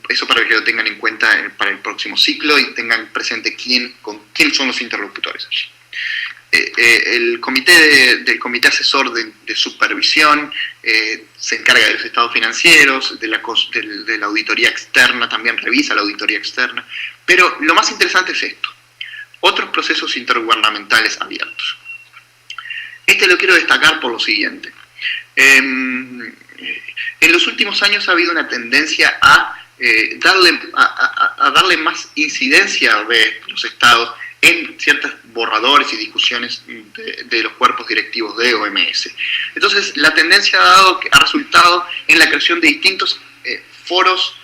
Eso para que lo tengan en cuenta para el próximo ciclo y tengan presente quién son los interlocutores allí. El comité asesor de supervisión se encarga de los estados financieros, de la auditoría externa, también revisa la auditoría externa, pero lo más interesante es esto: otros procesos intergubernamentales abiertos. Este lo quiero destacar por lo siguiente. En los últimos años ha habido una tendencia a darle más incidencia de los estados en ciertos borradores y discusiones de los cuerpos directivos de OMS. Entonces, la tendencia ha resultado en la creación de distintos foros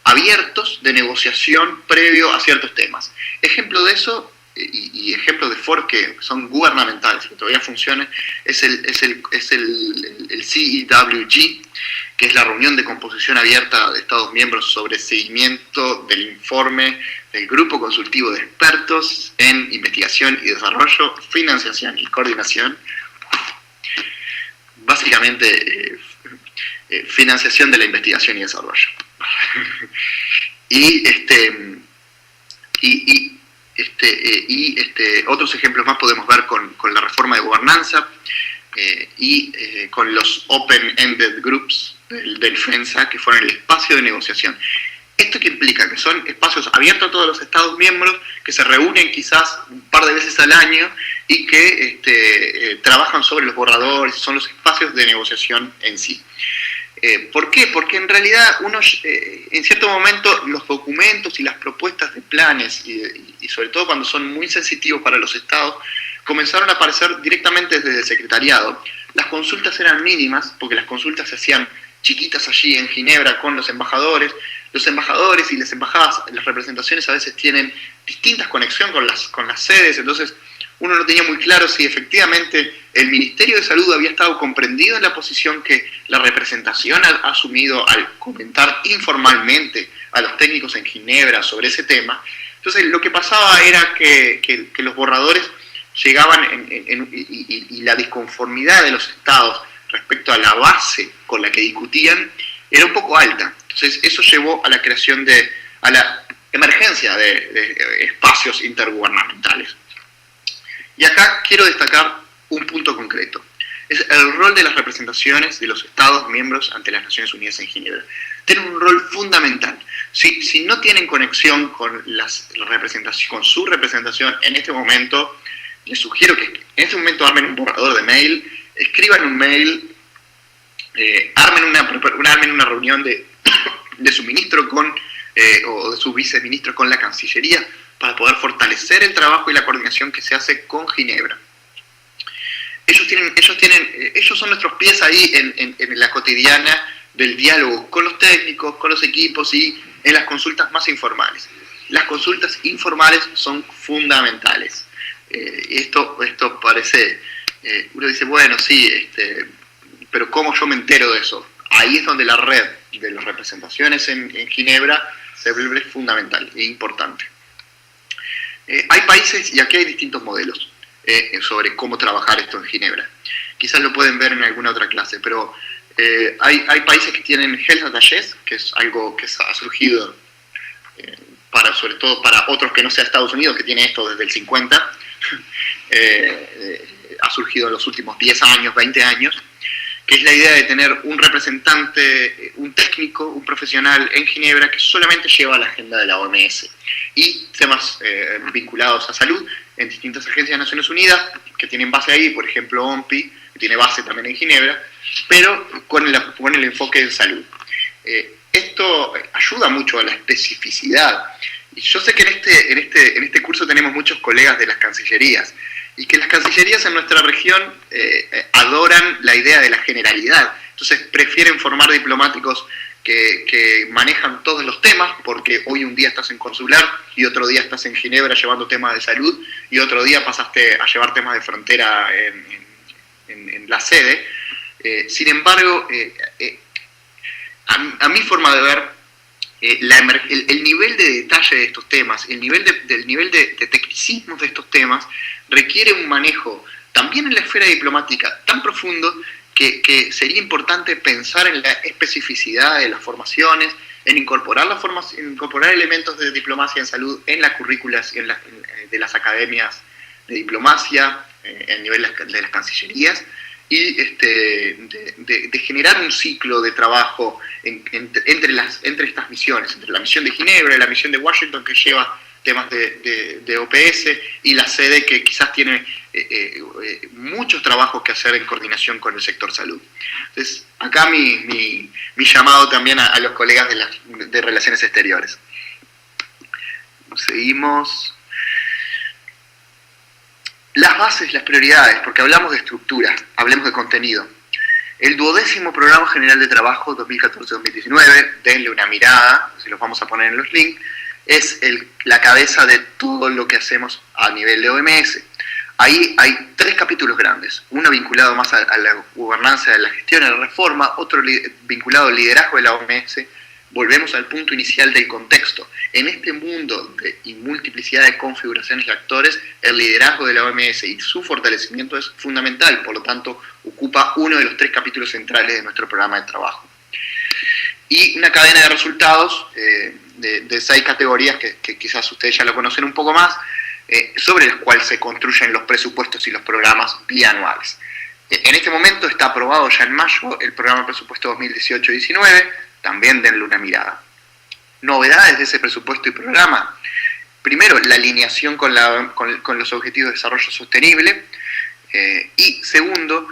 abiertos de negociación previo a ciertos temas. Ejemplo de eso, y ejemplo de foros que son gubernamentales, que todavía funcionan, es el CEWG, que es la reunión de composición abierta de Estados miembros sobre seguimiento del informe del Grupo Consultivo de Expertos en Investigación y Desarrollo, Financiación y Coordinación. Básicamente, financiación de la investigación y desarrollo. Otros ejemplos más podemos ver con la reforma de gobernanza con los Open-Ended Groups del FENSA, que fueron el espacio de negociación. ¿Esto qué implica? Que son espacios abiertos a todos los Estados miembros, que se reúnen quizás un par de veces al año y que trabajan sobre los borradores, son los espacios de negociación en sí. ¿Por qué? Porque en realidad en cierto momento los documentos y las propuestas de planes, y sobre todo cuando son muy sensitivos para los estados, comenzaron a aparecer directamente desde el secretariado. Las consultas eran mínimas, porque las consultas se hacían chiquitas allí en Ginebra con los embajadores. Los embajadores y las embajadas, las representaciones a veces tienen distintas conexiones con las sedes, entonces uno no tenía muy claro si efectivamente el Ministerio de Salud había estado comprendido en la posición que la representación ha asumido al comentar informalmente a los técnicos en Ginebra sobre ese tema. Entonces lo que pasaba era que los borradores llegaban y la disconformidad de los estados respecto a la base con la que discutían era un poco alta. Entonces eso llevó a la creación a la emergencia de espacios intergubernamentales. Y acá quiero destacar un punto concreto. Es el rol de las representaciones de los Estados miembros ante las Naciones Unidas en Ginebra. Tienen un rol fundamental. Si no tienen conexión con con su representación en este momento, les sugiero que en este momento armen un borrador de mail, escriban un mail, armen una reunión de su ministro o de su viceministro con la Cancillería para poder fortalecer el trabajo y la coordinación que se hace con Ginebra. Ellos son nuestros pies ahí en la cotidiana del diálogo con los técnicos, con los equipos y en las consultas más informales. Las consultas informales son fundamentales. Esto parece, uno dice, bueno, sí, pero ¿cómo yo me entero de eso? Ahí es donde la red de las representaciones en Ginebra se vuelve fundamental e importante. Hay países, y aquí hay distintos modelos sobre cómo trabajar esto en Ginebra. Quizás lo pueden ver en alguna otra clase, pero hay países que tienen health attachés, que es algo que ha surgido sobre todo para otros que no sea Estados Unidos, que tiene esto desde el 50, ha surgido en los últimos 10 años, 20 años, que es la idea de tener un representante, un técnico, un profesional en Ginebra que solamente lleva la agenda de la OMS y temas vinculados a salud en distintas agencias de Naciones Unidas que tienen base ahí, por ejemplo OMPI, que tiene base también en Ginebra, pero con el enfoque en salud. Esto ayuda mucho a la especificidad. Y yo sé que en este curso tenemos muchos colegas de las cancillerías, y que las cancillerías en nuestra región adoran la idea de la generalidad. Entonces prefieren formar diplomáticos que manejan todos los temas, porque hoy un día estás en consular y otro día estás en Ginebra llevando temas de salud y otro día pasaste a llevar temas de frontera en la sede. Sin embargo, a mi forma de ver, el nivel de detalle de estos temas, el nivel de tecnicismo de estos temas requiere un manejo también en la esfera diplomática tan profundo que sería importante pensar en la especificidad de las formaciones, en incorporar elementos de diplomacia en salud en las currículas de las academias de diplomacia, a nivel de las cancillerías, y de generar un ciclo de trabajo entre estas misiones, entre la misión de Ginebra y la misión de Washington, que lleva temas de OPS, y la sede que quizás tiene muchos trabajos que hacer en coordinación con el sector salud. Entonces, acá mi llamado también a los colegas de Relaciones Exteriores. Seguimos. Las bases, las prioridades, porque hablamos de estructura, hablemos de contenido. El 12º Programa General de Trabajo 2014-2019, denle una mirada, se los vamos a poner en los links, es la cabeza de todo lo que hacemos a nivel de OMS. Ahí hay 3 capítulos grandes, uno vinculado más a la gobernanza de la gestión y la reforma, otro vinculado al liderazgo de la OMS. Volvemos al punto inicial del contexto. En este mundo y multiplicidad de configuraciones y actores, el liderazgo de la OMS y su fortalecimiento es fundamental, por lo tanto, ocupa uno de los 3 capítulos centrales de nuestro programa de trabajo. Y una cadena de resultados de 6 categorías que quizás ustedes ya lo conocen un poco más, sobre las cuales se construyen los presupuestos y los programas bianuales. En este momento está aprobado ya en mayo el programa presupuesto 2018-19, también denle una mirada. Novedades de ese presupuesto y programa. Primero, la alineación con los objetivos de desarrollo sostenible. Y segundo,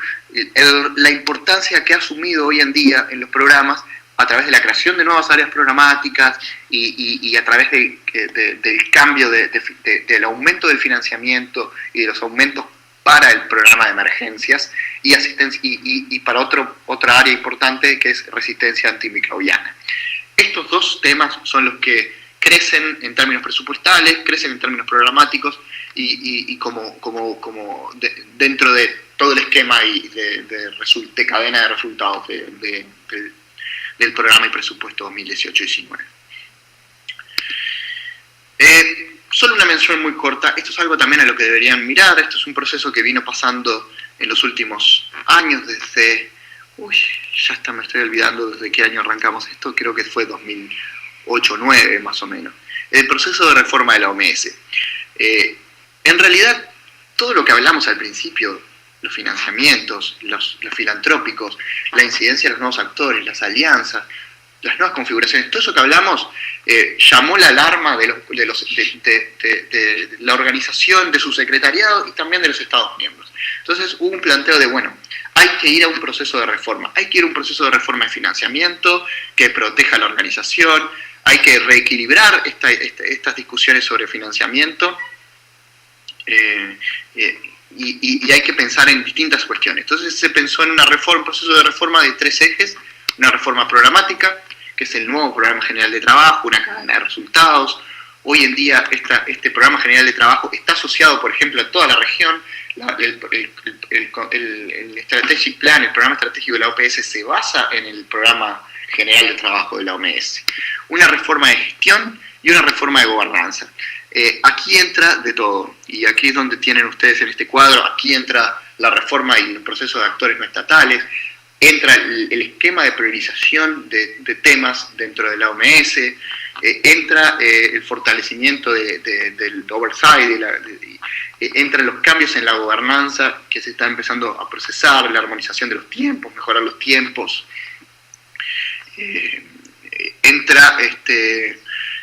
la importancia que ha asumido hoy en día en los programas a través de la creación de nuevas áreas programáticas y a través del cambio del aumento del financiamiento y de los aumentos para el programa de emergencias y asistencia y para otra área importante que es resistencia antimicrobiana. Estos dos temas son los que crecen en términos presupuestales, crecen en términos programáticos y dentro de todo el esquema y de cadena de resultados del programa y presupuesto 2018-19. Solo una mención muy corta, esto es algo también a lo que deberían mirar, esto es un proceso que vino pasando en los últimos años, desde, me estoy olvidando desde qué año arrancamos esto, creo que fue 2008-2009 más o menos, el proceso de reforma de la OMS. En realidad, todo lo que hablamos al principio, los financiamientos, los filantrópicos, la incidencia de los nuevos actores, las alianzas, las nuevas configuraciones, todo eso que hablamos llamó la alarma de la organización, de su secretariado y también de los Estados miembros. Entonces hubo un planteo de, bueno, hay que ir a un proceso de reforma, hay que ir a un proceso de reforma de financiamiento que proteja la organización, hay que reequilibrar estas discusiones sobre financiamiento y hay que pensar en distintas cuestiones. Entonces se pensó en un proceso de reforma de 3 ejes, una reforma programática, que es el nuevo Programa General de Trabajo, una cadena de resultados. Hoy en día este Programa General de Trabajo está asociado, por ejemplo, a toda la región. El Strategic Plan, el programa estratégico de la OPS, se basa en el Programa General de Trabajo de la OMS. Una reforma de gestión y una reforma de gobernanza. Aquí entra de todo, y aquí es donde tienen ustedes en este cuadro, aquí entra la reforma y el proceso de actores no estatales, entra el esquema de priorización de temas dentro de la OMS, entra el fortalecimiento del oversight, entran los cambios en la gobernanza que se está empezando a procesar, la armonización de los tiempos, mejorar los tiempos, entra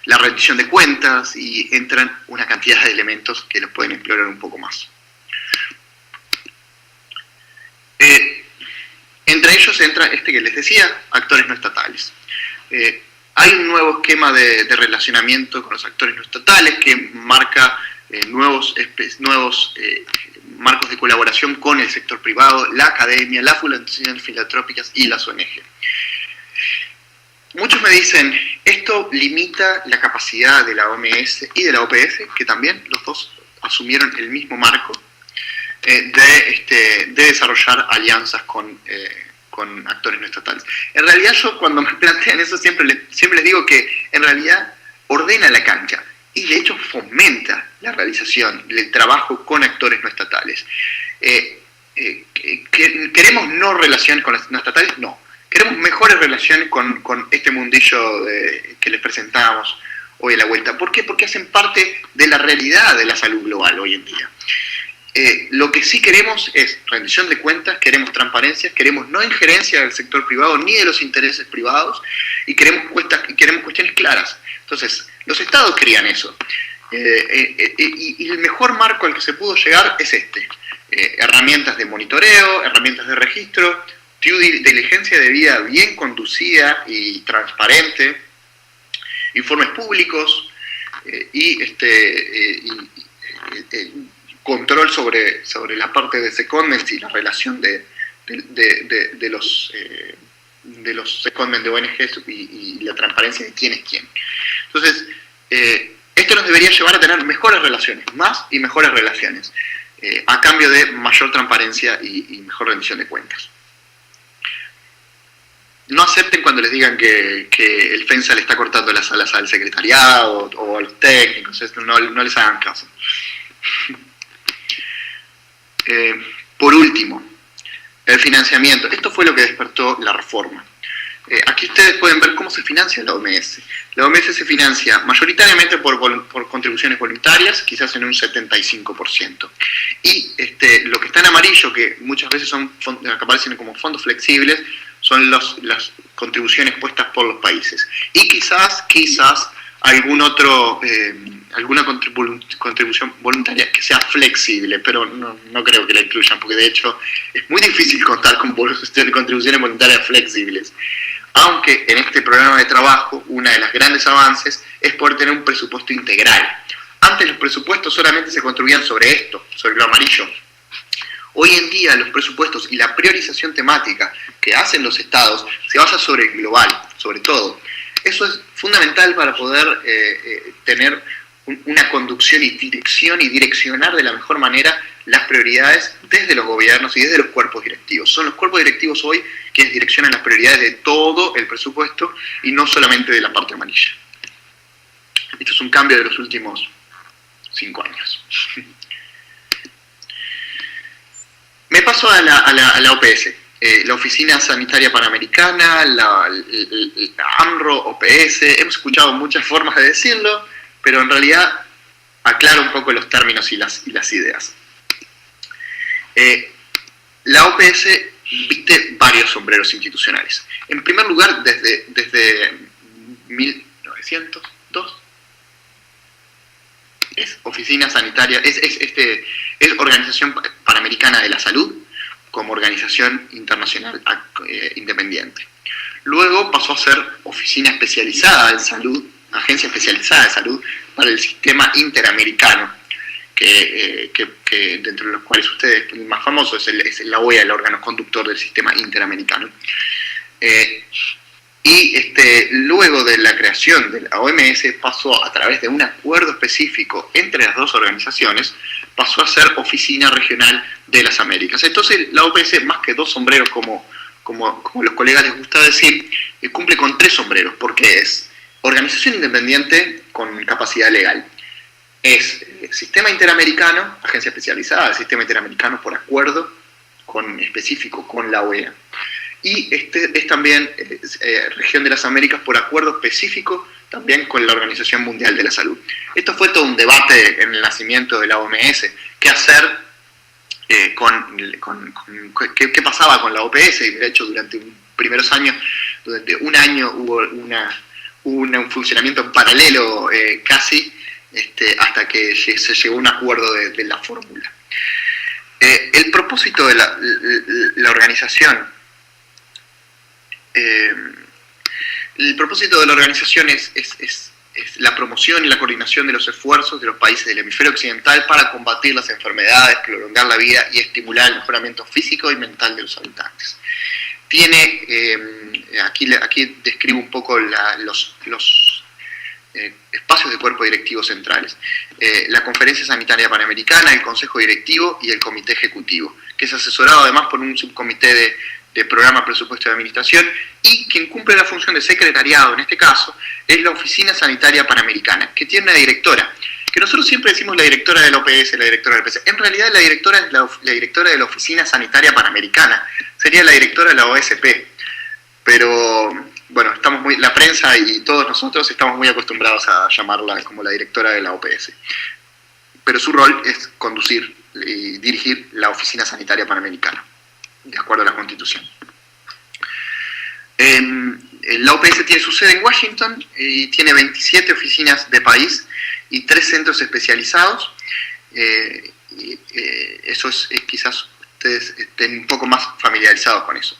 la rendición de cuentas y entran una cantidad de elementos que los pueden explorar un poco más. Entre ellos entra este que les decía, actores no estatales. Hay un nuevo esquema de relacionamiento con los actores no estatales que marca nuevos marcos de colaboración con el sector privado, la academia, las fundaciones filantrópicas y las ONG. Muchos me dicen, esto limita la capacidad de la OMS y de la OPS, que también los dos asumieron el mismo marco, de desarrollar alianzas con actores no estatales. En realidad yo cuando me plantean eso siempre les digo que en realidad ordena la cancha y de hecho fomenta la realización del trabajo con actores no estatales. ¿Queremos no relaciones con los no estatales? No. Queremos mejores relaciones con este mundillo que les presentábamos hoy a la vuelta. ¿Por qué? Porque hacen parte de la realidad de la salud global hoy en día. Lo que sí queremos es rendición de cuentas, queremos transparencia, queremos no injerencia del sector privado ni de los intereses privados y queremos cuestiones claras. Entonces, los estados querían eso. Y el mejor marco al que se pudo llegar es herramientas de monitoreo, herramientas de registro, diligencia de vida bien conducida y transparente, informes públicos y control sobre la parte de secondments y la relación de los secondments de ONGs y la transparencia de quién es quién. Entonces, esto nos debería llevar a tener mejores relaciones, más y mejores relaciones, a cambio de mayor transparencia y mejor rendición de cuentas. No acepten cuando les digan que el FENSA le está cortando las alas al secretariado o a los técnicos, no les hagan caso. Por último, el financiamiento. Esto fue lo que despertó la reforma. Aquí ustedes pueden ver cómo se financia la OMS. La OMS se financia mayoritariamente por contribuciones voluntarias, quizás en un 75%. Y lo que está en amarillo, que muchas veces que aparecen como fondos flexibles, son las contribuciones puestas por los países. Y quizás alguna contribución voluntaria que sea flexible, pero no creo que la incluyan, porque de hecho es muy difícil contar con contribuciones voluntarias flexibles. Aunque en este programa de trabajo, una de las grandes avances es poder tener un presupuesto integral. Antes los presupuestos solamente se construían sobre lo amarillo. Hoy en día los presupuestos y la priorización temática que hacen los estados se basa sobre el global, sobre todo. Eso es fundamental para poder tener una conducción y direccionar de la mejor manera las prioridades desde los gobiernos y desde los cuerpos directivos. Son los cuerpos directivos hoy quienes direccionan las prioridades de todo el presupuesto y no solamente de la parte amarilla. Esto es un cambio de los últimos 5 años. Me paso a la OPS, la Oficina Sanitaria Panamericana, la AMRO, OPS. Hemos escuchado muchas formas de decirlo, pero en realidad aclaro un poco los términos y las ideas. La OPS viste varios sombreros institucionales. En primer lugar, desde 1902, es Oficina Sanitaria, es Organización Panamericana de la Salud como organización internacional independiente. Luego pasó a ser Oficina Especializada de Salud, Agencia Especializada de Salud para el Sistema Interamericano, que dentro de los cuales ustedes, el más famoso es la OEA, el órgano conductor del Sistema Interamericano. Luego de la creación de la OMS pasó a través de un acuerdo específico entre las dos organizaciones, pasó a ser Oficina Regional de las Américas. Entonces la OPS, más que dos sombreros como los colegas les gusta decir, cumple con 3 sombreros, porque es organización independiente con capacidad legal, es Sistema Interamericano, agencia especializada del Sistema Interamericano por acuerdo específico con la OEA. Y es también región de las Américas por acuerdo específico también con la Organización Mundial de la Salud. Esto fue todo un debate en el nacimiento de la OMS. ¿Qué hacer? ¿Qué pasaba con la OPS? Y de hecho, durante primeros años, durante un año hubo un funcionamiento en paralelo casi, hasta que se llegó a un acuerdo de la fórmula. El propósito de la organización es la promoción y la coordinación de los esfuerzos de los países del hemisferio occidental para combatir las enfermedades, prolongar la vida y estimular el mejoramiento físico y mental de los habitantes. Aquí describo un poco los espacios de cuerpo directivo centrales. La Conferencia Sanitaria Panamericana, el Consejo Directivo y el Comité Ejecutivo, que es asesorado además por un subcomité de Programa, Presupuesto y Administración, y quien cumple la función de secretariado, en este caso, es la Oficina Sanitaria Panamericana, que tiene una directora, que nosotros siempre decimos la directora de la OPS, la directora de la OPS. En realidad la directora es la directora de la Oficina Sanitaria Panamericana, sería la directora de la OSP, pero bueno, la prensa y todos nosotros estamos muy acostumbrados a llamarla como la directora de la OPS. Pero su rol es conducir y dirigir la Oficina Sanitaria Panamericana, de acuerdo a la Constitución. La OPS tiene su sede en Washington y tiene 27 oficinas de país y 3 centros especializados. Eso es quizás ustedes estén un poco más familiarizados con eso.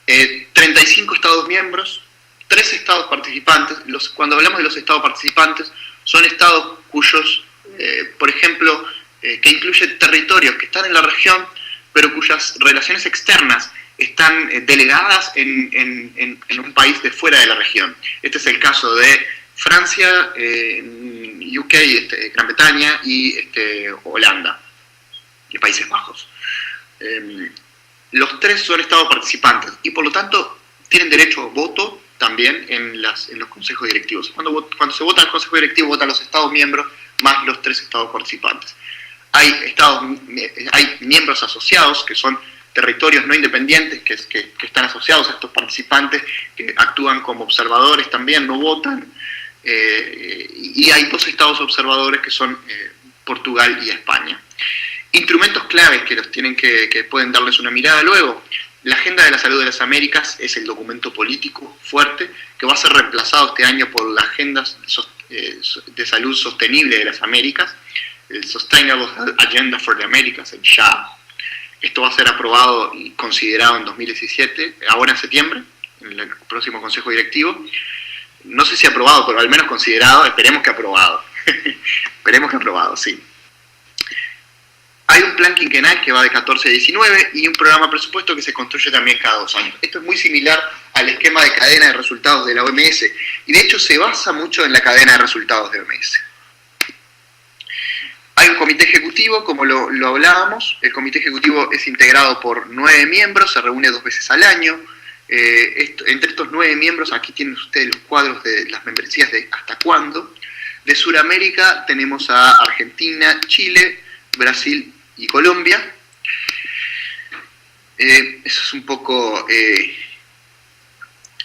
35 estados miembros, 3 estados participantes. Cuando hablamos de los estados participantes, son estados cuyos, por ejemplo, que incluyen territorios que están en la región, pero cuyas relaciones externas están delegadas en un país de fuera de la región. Este es el caso de Francia, UK, Gran Bretaña y Holanda, y Países Bajos. Los 3 son estados participantes y por lo tanto tienen derecho a voto también en los consejos directivos. Cuando se vota en el consejo directivo, votan los estados miembros más los 3 estados participantes. Hay miembros asociados, que son territorios no independientes, que están asociados a estos participantes, que actúan como observadores también, no votan. Y hay 2 estados observadores, que son Portugal y España. Instrumentos claves que pueden darles una mirada luego. La Agenda de la Salud de las Américas es el documento político fuerte que va a ser reemplazado este año por la Agenda de Salud Sostenible de las Américas, el Sustainable Agenda for the Americas, el SHA. Esto va a ser aprobado y considerado en 2017, ahora en septiembre, en el próximo Consejo Directivo. No sé si aprobado, pero al menos considerado, esperemos que aprobado. Esperemos que aprobado, sí. Hay un plan quinquenal que va de 14 a 19 y un programa de presupuesto que se construye también cada 2 años. Esto es muy similar al esquema de cadena de resultados de la OMS y de hecho se basa mucho en la cadena de resultados de OMS. Hay un comité ejecutivo, como lo hablábamos. El comité ejecutivo es integrado por 9 miembros, se reúne 2 veces al año. Entre estos 9 miembros, aquí tienen ustedes los cuadros de las membresías de hasta cuándo. De Sudamérica tenemos a Argentina, Chile, Brasil y Colombia. Eso es un poco...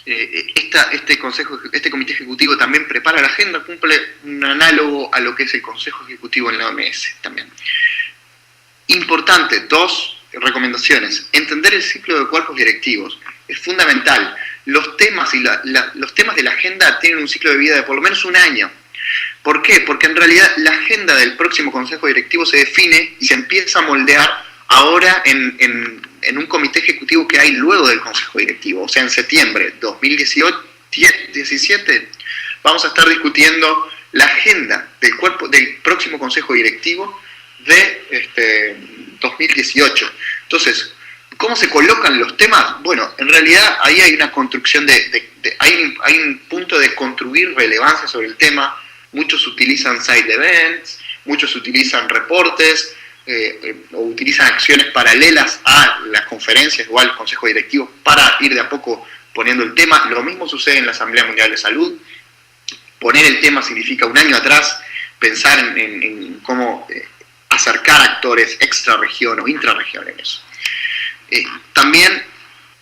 este comité ejecutivo también prepara la agenda, cumple un análogo a lo que es el Consejo Ejecutivo en la OMS también. Importante, 2 recomendaciones. Entender el ciclo de cuerpos directivos es fundamental. Los temas los temas de la agenda tienen un ciclo de vida de por lo menos 1 año. ¿Por qué? Porque en realidad la agenda del próximo Consejo Directivo se define y se empieza a moldear ahora en un comité ejecutivo que hay luego del Consejo Directivo. O sea, en septiembre de 2017 vamos a estar discutiendo la agenda del próximo Consejo Directivo de 2018. Entonces, ¿cómo se colocan los temas? Bueno, en realidad ahí hay una construcción hay un punto de construir relevancia sobre el tema. Muchos utilizan side events, muchos utilizan reportes, o utilizan acciones paralelas a las conferencias o al Consejo Directivo para ir de a poco poniendo el tema. Lo mismo sucede en la Asamblea Mundial de Salud. Poner el tema significa 1 año atrás pensar en cómo acercar actores extrarregión o intrarregión en eso. También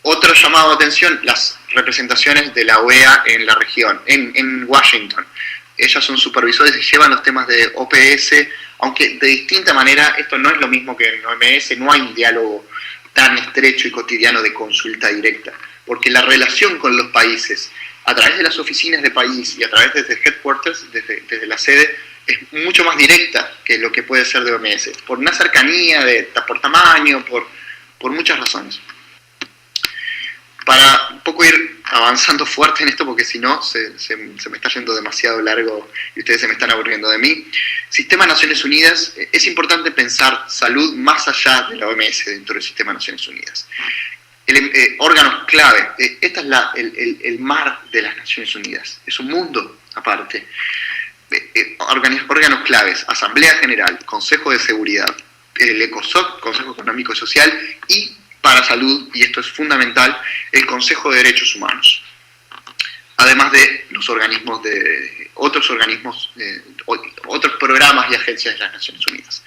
otro llamado de atención, las representaciones de la OEA en la región, en Washington. Ellas son supervisores y llevan los temas de OPS, aunque de distinta manera. Esto no es lo mismo que en OMS, no hay un diálogo tan estrecho y cotidiano de consulta directa, porque la relación con los países, a través de las oficinas de país y a través desde headquarters, desde la sede, es mucho más directa que lo que puede ser de OMS, por una cercanía, por tamaño, por muchas razones. Para un poco ir avanzando fuerte en esto, porque si no se me está yendo demasiado largo y ustedes se me están aburriendo de mí. Sistema de Naciones Unidas, es importante pensar salud más allá de la OMS dentro del Sistema de Naciones Unidas. Órganos clave, este es el mar de las Naciones Unidas, es un mundo aparte. Órganos claves, Asamblea General, Consejo de Seguridad, el ECOSOC, Consejo Económico y Social, y para salud, y esto es fundamental, el Consejo de Derechos Humanos, además de los organismos otros programas y agencias de las Naciones Unidas.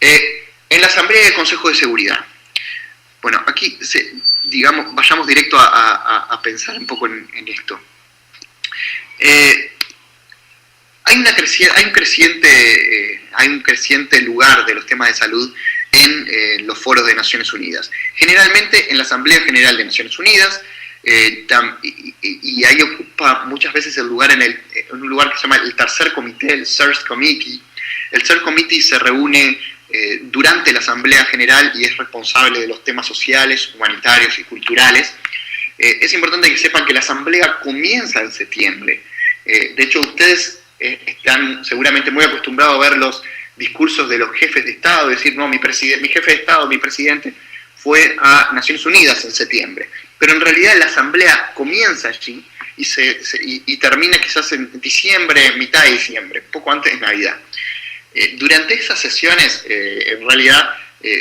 En la Asamblea y el Consejo de Seguridad, bueno, aquí vayamos directo a pensar un poco en esto. Hay un creciente lugar de los temas de salud en los foros de Naciones Unidas. Generalmente en la Asamblea General de Naciones Unidas, y ahí ocupa muchas veces el lugar en un lugar que se llama el tercer comité, el CERS Committee. El CERS Committee se reúne durante la Asamblea General y es responsable de los temas sociales, humanitarios y culturales. Es importante que sepan que la Asamblea comienza en septiembre. De hecho, ustedes están seguramente muy acostumbrados a ver los discursos de los jefes de Estado, decir, no, mi jefe de Estado, mi presidente, fue a Naciones Unidas en septiembre. Pero en realidad la Asamblea comienza allí y termina quizás en diciembre, mitad de diciembre, poco antes de Navidad. Durante esas sesiones, en realidad,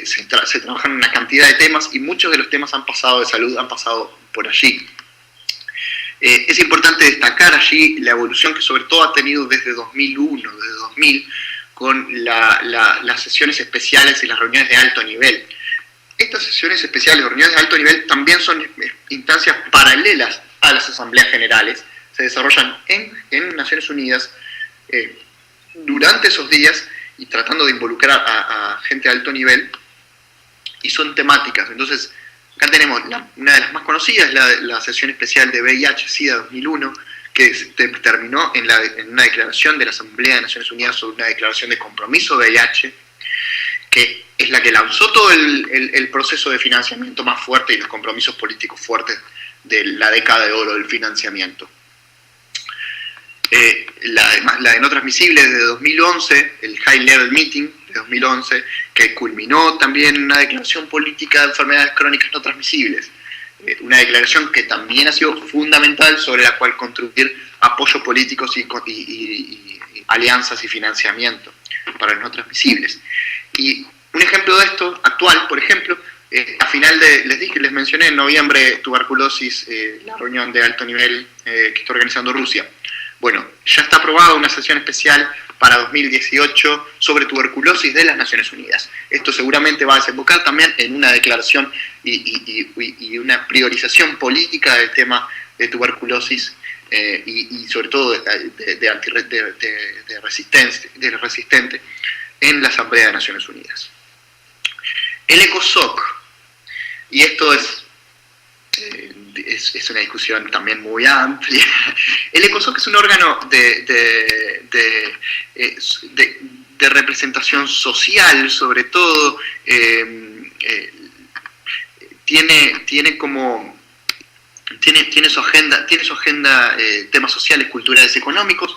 se trabajan una cantidad de temas y muchos de los temas de salud han pasado por allí. Es importante destacar allí la evolución que sobre todo ha tenido desde 2001, desde 2000, con las sesiones especiales y las reuniones de alto nivel. Estas sesiones especiales o reuniones de alto nivel también son instancias paralelas a las asambleas generales. Se desarrollan en Naciones Unidas durante esos días y tratando de involucrar a gente de alto nivel, y son temáticas. Entonces, acá tenemos una de las más conocidas, la sesión especial de VIH-Sida 2001, que terminó en una declaración de la Asamblea de Naciones Unidas sobre una declaración de compromiso VIH, que es la que lanzó todo el proceso de financiamiento más fuerte y los compromisos políticos fuertes de la década de oro del financiamiento. La de no transmisible desde 2011, el High Level Meeting de 2011, que culminó también en una declaración política de enfermedades crónicas no transmisibles. Una declaración que también ha sido fundamental, sobre la cual construir apoyos políticos y alianzas y financiamiento para los no transmisibles. Y un ejemplo de esto, actual, por ejemplo, a final les mencioné en noviembre tuberculosis, la reunión de alto nivel que está organizando Rusia. Bueno, ya está aprobada una sesión especial para 2018 sobre tuberculosis de las Naciones Unidas. Esto seguramente va a desembocar también en una declaración y una priorización política del tema de tuberculosis y sobre todo de resistente en la Asamblea de Naciones Unidas. El ECOSOC, y esto es una discusión también muy amplia. El ECOSOC es un órgano de representación social, sobre todo. Tiene su agenda, temas sociales, culturales, económicos.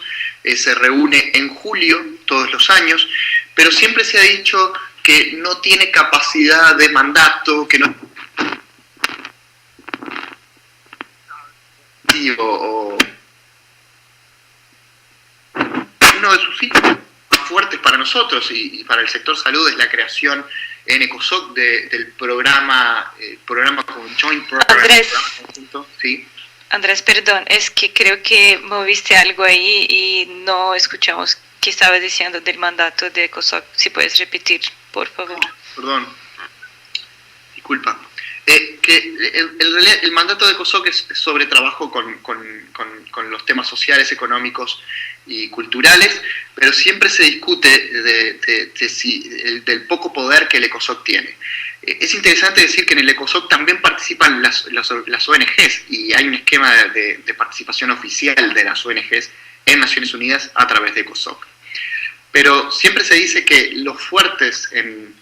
Se reúne en julio todos los años, pero siempre se ha dicho que no tiene capacidad de mandato, que no uno de sus hitos más fuertes para nosotros y para el sector salud es la creación en ECOSOC del programa con Joint Program. Andrés, ¿sí? Andrés, perdón, es que creo que moviste algo ahí y no escuchamos qué estabas diciendo del mandato de ECOSOC. Si puedes repetir, por favor. Perdón, disculpa. Que el mandato de ECOSOC es sobre trabajo con los temas sociales, económicos y culturales, pero siempre se discute del poco poder que el ECOSOC tiene. Es interesante decir que en el ECOSOC también participan las ONGs, y hay un esquema de participación oficial de las ONGs en Naciones Unidas a través de ECOSOC. Pero siempre se dice que los fuertes en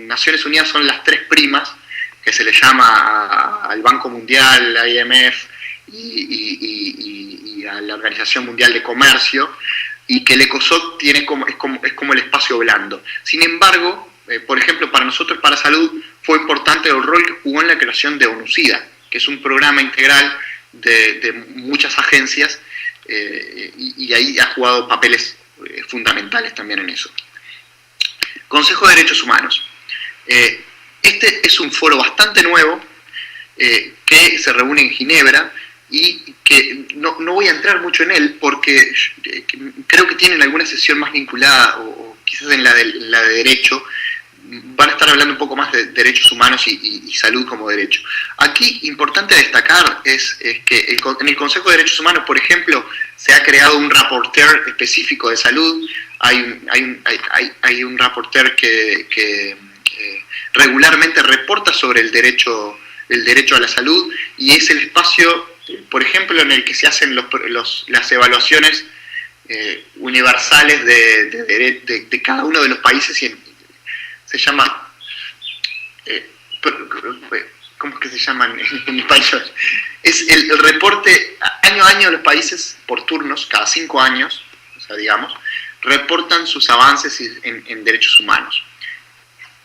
Naciones Unidas son las tres primas, que se le llama al Banco Mundial, al IMF y a la Organización Mundial de Comercio, y que el ECOSOC es como el espacio blando. Sin embargo, por ejemplo, para nosotros, para salud, fue importante el rol que jugó en la creación de ONUCIDA, que es un programa integral de muchas agencias, y ahí ha jugado papeles fundamentales también en eso. Consejo de Derechos Humanos. Este es un foro bastante nuevo que se reúne en Ginebra y que no voy a entrar mucho en él porque creo que tienen alguna sesión más vinculada o quizás en la de derecho. Van a estar hablando un poco más de derechos humanos y salud como derecho. Aquí, importante destacar es que en el Consejo de Derechos Humanos, por ejemplo, se ha creado un rapporteur específico de salud. Hay un rapporteur que regularmente reporta sobre el derecho a la salud, y es el espacio, por ejemplo, en el que se hacen las evaluaciones universales de cada uno de los países, y se llama, ¿cómo es que se llaman en español? Es el reporte año a año de los países por turnos, cada 5 años, o sea, digamos, reportan sus avances en derechos humanos.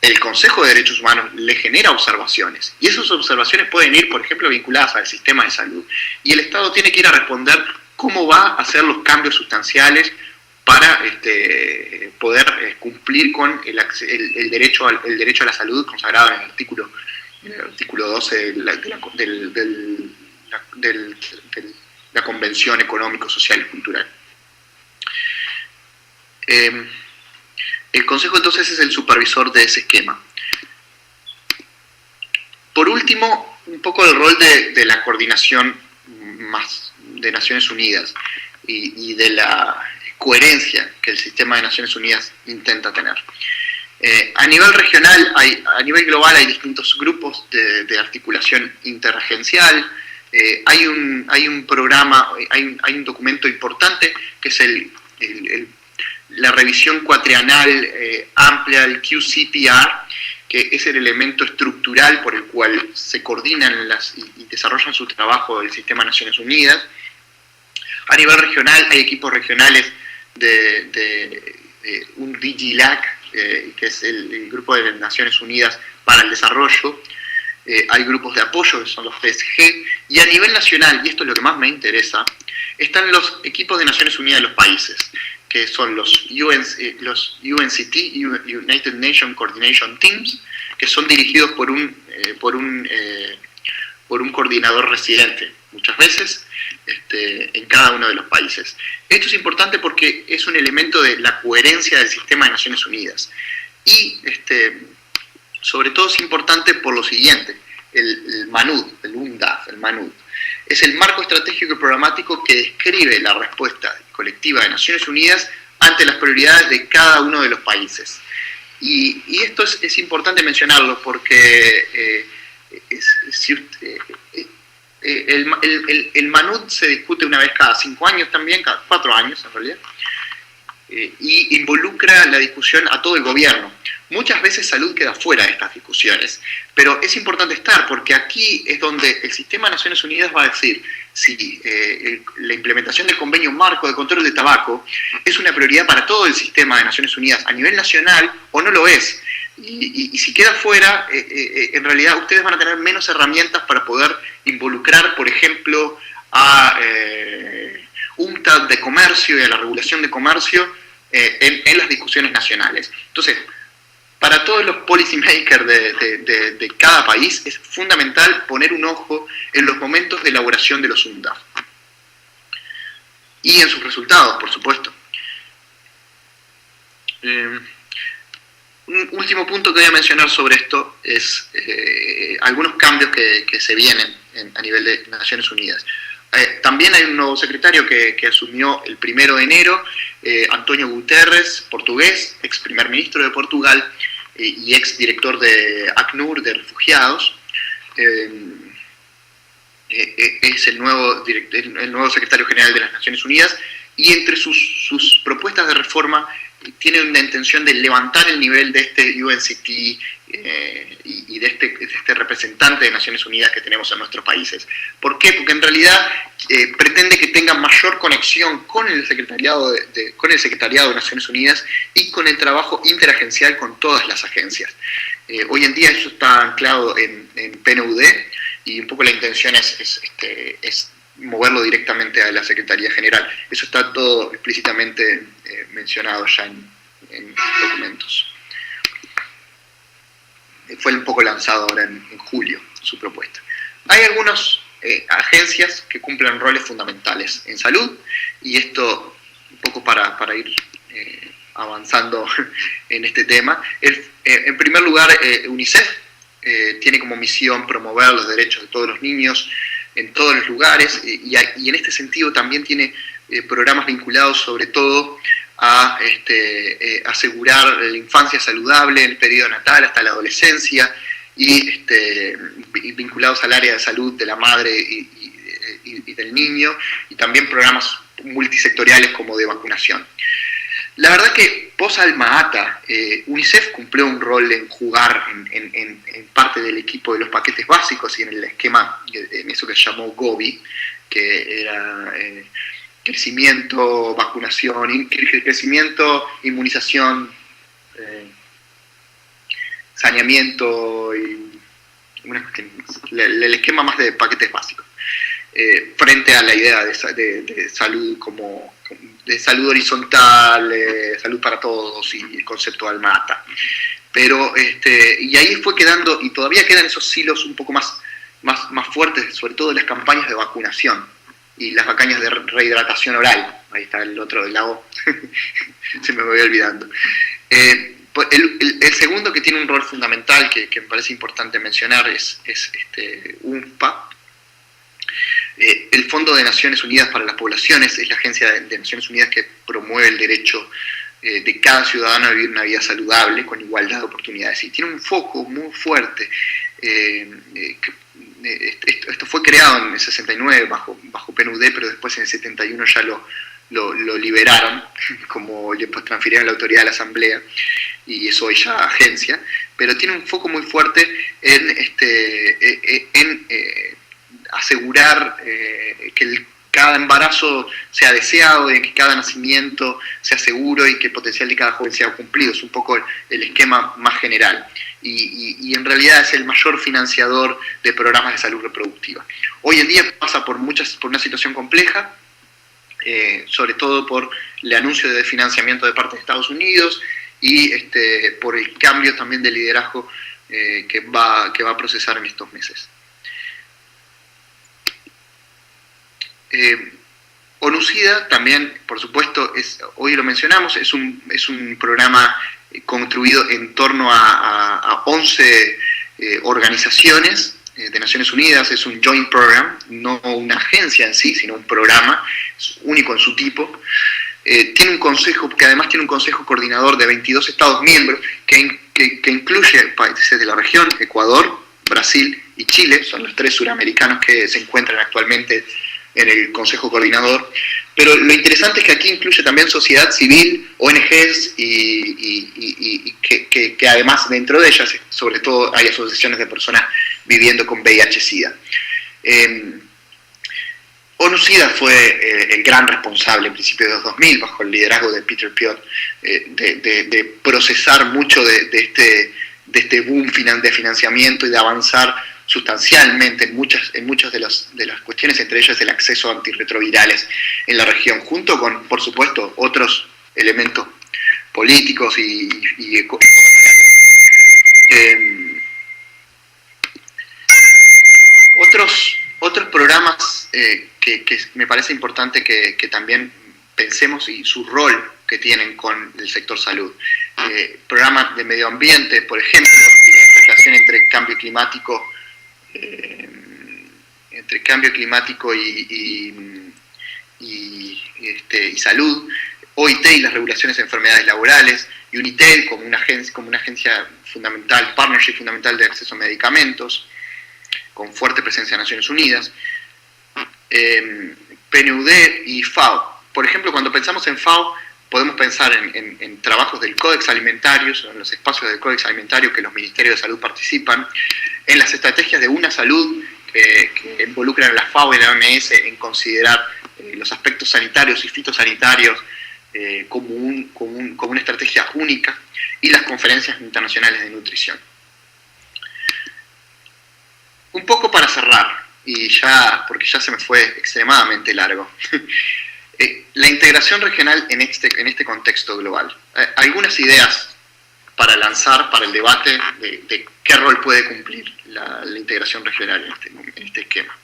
El Consejo de Derechos Humanos le genera observaciones, y esas observaciones pueden ir, por ejemplo, vinculadas al sistema de salud, y el Estado tiene que ir a responder cómo va a hacer los cambios sustanciales para poder cumplir con el derecho a la salud consagrado en el artículo 12 de la Convención Económico, Social y Cultural. El Consejo entonces es el supervisor de ese esquema. Por último, un poco el rol de la coordinación más de Naciones Unidas y de la coherencia que el sistema de Naciones Unidas intenta tener. A nivel regional, a nivel global hay distintos grupos de articulación interagencial. Hay un programa, hay un documento importante que es la revisión cuatrienal amplia, el QCPR, que es el elemento estructural por el cual se coordinan y desarrollan su trabajo del sistema de Naciones Unidas. A nivel regional hay equipos regionales un DGLAC, que es el Grupo de Naciones Unidas para el Desarrollo. Hay grupos de apoyo, que son los PSG, y a nivel nacional, y esto es lo que más me interesa, están los equipos de Naciones Unidas de los países, que son los UNCT, United Nations Coordination Teams, que son dirigidos por un coordinador residente, muchas veces, en cada uno de los países. Esto es importante porque es un elemento de la coherencia del sistema de Naciones Unidas. Y sobre todo es importante por lo siguiente: el MANUD, el UNDAF, el MANUD, es el marco estratégico y programático que describe la respuesta colectiva de Naciones Unidas ante las prioridades de cada uno de los países. Y esto es importante mencionarlo porque el MANUD se discute una vez cada 5 años también, cada 4 años en realidad, y involucra la discusión a todo el gobierno. Muchas veces salud queda fuera de estas discusiones, pero es importante estar, porque aquí es donde el sistema de Naciones Unidas va a decir si la implementación del convenio marco de control de tabaco es una prioridad para todo el sistema de Naciones Unidas a nivel nacional o no lo es. Y si queda fuera, en realidad ustedes van a tener menos herramientas para poder involucrar, por ejemplo, a UNCTAD de comercio y a la regulación de comercio en las discusiones nacionales. Entonces, para todos los policy makers de cada país es fundamental poner un ojo en los momentos de elaboración de los UNDAF y en sus resultados, por supuesto. Un último punto que voy a mencionar sobre esto es algunos cambios que se vienen a nivel de Naciones Unidas. También hay un nuevo secretario que asumió el 1 de enero, Antonio Guterres, portugués, ex primer ministro de Portugal y ex director de ACNUR, de refugiados. Es el nuevo secretario general de las Naciones Unidas, y entre sus propuestas de reforma tiene una intención de levantar el nivel de este UNCT y de este representante de Naciones Unidas que tenemos en nuestros países. ¿Por qué? Porque en realidad pretende que tenga mayor conexión con el secretariado de Naciones Unidas y con el trabajo interagencial con todas las agencias. Hoy en día eso está anclado en PNUD, y un poco la intención es moverlo directamente a la Secretaría General. Eso está todo explícitamente mencionado ya en documentos. Fue un poco lanzado ahora en julio su propuesta. Hay algunas agencias que cumplen roles fundamentales en salud, y esto un poco para ir avanzando en este tema. En primer lugar, UNICEF tiene como misión promover los derechos de todos los niños en todos los lugares, y en este sentido también tiene programas vinculados sobre todo a asegurar la infancia saludable en el periodo natal hasta la adolescencia, y vinculados al área de salud de la madre y del niño, y también programas multisectoriales como de vacunación. La verdad que post Alma Ata, UNICEF cumplió un rol en jugar en parte del equipo de los paquetes básicos y en el esquema, en eso que se llamó GOVI, que era crecimiento, vacunación, crecimiento, inmunización, saneamiento, y el esquema más de paquetes básicos, frente a la idea de salud de salud horizontal, salud para todos, y el concepto de Alma Ata. Pero, y ahí fue quedando, y todavía quedan esos hilos un poco más fuertes, sobre todo en las campañas de vacunación y las campañas de rehidratación oral. Ahí está el otro lado, se me voy olvidando. El segundo que tiene un rol fundamental que me parece importante mencionar es UNFPA. El Fondo de Naciones Unidas para las Poblaciones es la agencia de Naciones Unidas que promueve el derecho de cada ciudadano a vivir una vida saludable con igualdad de oportunidades, y tiene un foco muy fuerte. Esto fue creado en el 69 bajo PNUD, pero después en el 71 ya lo liberaron, como después transfirieron la autoridad a la Asamblea, y es hoy ya agencia, pero tiene un foco muy fuerte en asegurar que cada embarazo sea deseado, en que cada nacimiento sea seguro y que el potencial de cada joven sea cumplido. Es un poco el esquema más general. Y en realidad es el mayor financiador de programas de salud reproductiva. Hoy en día pasa por una situación compleja, sobre todo por el anuncio de financiamiento de parte de Estados Unidos y por el cambio también de liderazgo que va a procesar en estos meses. ONU-SIDA también, por supuesto, hoy lo mencionamos, es un programa construido en torno a 11 organizaciones de Naciones Unidas. Es un joint program, no una agencia en sí, sino un programa, es único en su tipo. Tiene un consejo, que además tiene un consejo coordinador de 22 Estados miembros, que incluye países de la región: Ecuador, Brasil y Chile. Son los 3 suramericanos que se encuentran actualmente en el Consejo Coordinador. Pero lo interesante es que aquí incluye también sociedad civil, ONGs, y que además dentro de ellas, sobre todo, hay asociaciones de personas viviendo con VIH-Sida. ONU-SIDA fue el gran responsable en principio de los 2000, bajo el liderazgo de Peter Piot, de procesar mucho de este boom de financiamiento y de avanzar sustancialmente en muchas de las cuestiones, entre ellas el acceso a antirretrovirales en la región, junto con, por supuesto, otros elementos políticos y comerciales. Otros programas que me parece importante que también pensemos, y su rol que tienen con el sector salud. Programas de medio ambiente, por ejemplo, y la relación entre cambio climático y salud, OIT y las regulaciones de enfermedades laborales, y UNITAID como una agencia fundamental, partnership fundamental de acceso a medicamentos, con fuerte presencia de Naciones Unidas, PNUD y FAO. Por ejemplo, cuando pensamos en FAO, podemos pensar en trabajos del Códex Alimentario, en los espacios del Códex Alimentario que los Ministerios de Salud participan, en las estrategias de una salud que involucran a la FAO y la OMS en considerar los aspectos sanitarios y fitosanitarios como una estrategia única, y las conferencias internacionales de nutrición. Un poco para cerrar, porque ya se me fue extremadamente largo. La integración regional en este contexto global. Algunas ideas para lanzar para el debate de qué rol puede cumplir la integración regional en este esquema.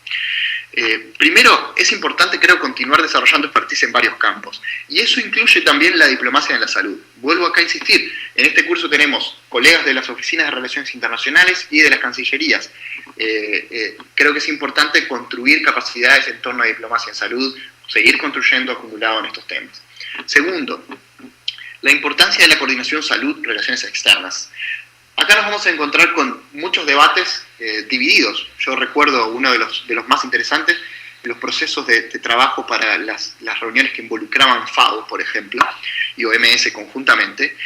Primero, es importante, creo, continuar desarrollando expertise en varios campos, y eso incluye también la diplomacia en la salud. Vuelvo acá a insistir, en este curso tenemos colegas de las oficinas de relaciones internacionales y de las cancillerías. Creo que es importante construir capacidades en torno a diplomacia en salud, seguir construyendo acumulado en estos temas. Segundo, la importancia de la coordinación salud-relaciones externas. Acá nos vamos a encontrar con muchos debates divididos. Yo recuerdo uno de los más interesantes, los procesos de trabajo para las reuniones que involucraban FAO, por ejemplo, y OMS conjuntamente.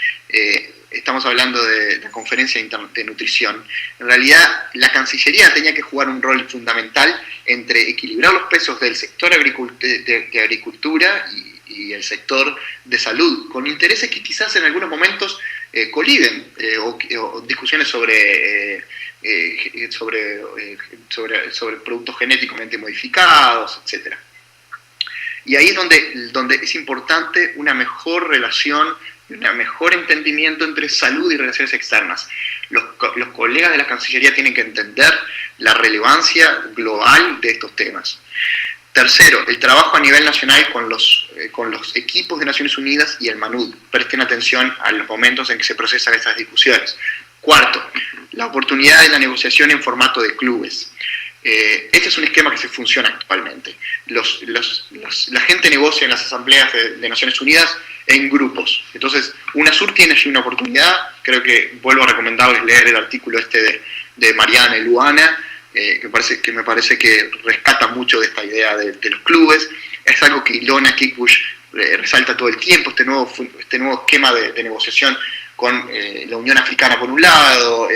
Estamos hablando de la conferencia de nutrición. En realidad, la Cancillería tenía que jugar un rol fundamental entre equilibrar los pesos del sector de agricultura y el sector de salud, con intereses que quizás en algunos momentos coliden, o discusiones sobre productos genéticamente modificados, etc. Y ahí es donde es importante una mejor relación, un mejor entendimiento entre salud y relaciones externas. Los colegas de la Cancillería tienen que entender la relevancia global de estos temas. Tercero, el trabajo a nivel nacional con los equipos de Naciones Unidas y el MANUD. Presten atención a los momentos en que se procesan estas discusiones. Cuarto, la oportunidad de la negociación en formato de clubes. Este es un esquema que se funciona actualmente. La gente negocia en las asambleas de Naciones Unidas en grupos. Entonces, UNASUR tiene allí una oportunidad. Creo que vuelvo a recomendarles leer el artículo de Mariana Luana, que me parece que rescata mucho de esta idea de los clubes. Es algo que Ilona Kickbush resalta todo el tiempo, este nuevo esquema de negociación con la Unión Africana por un lado,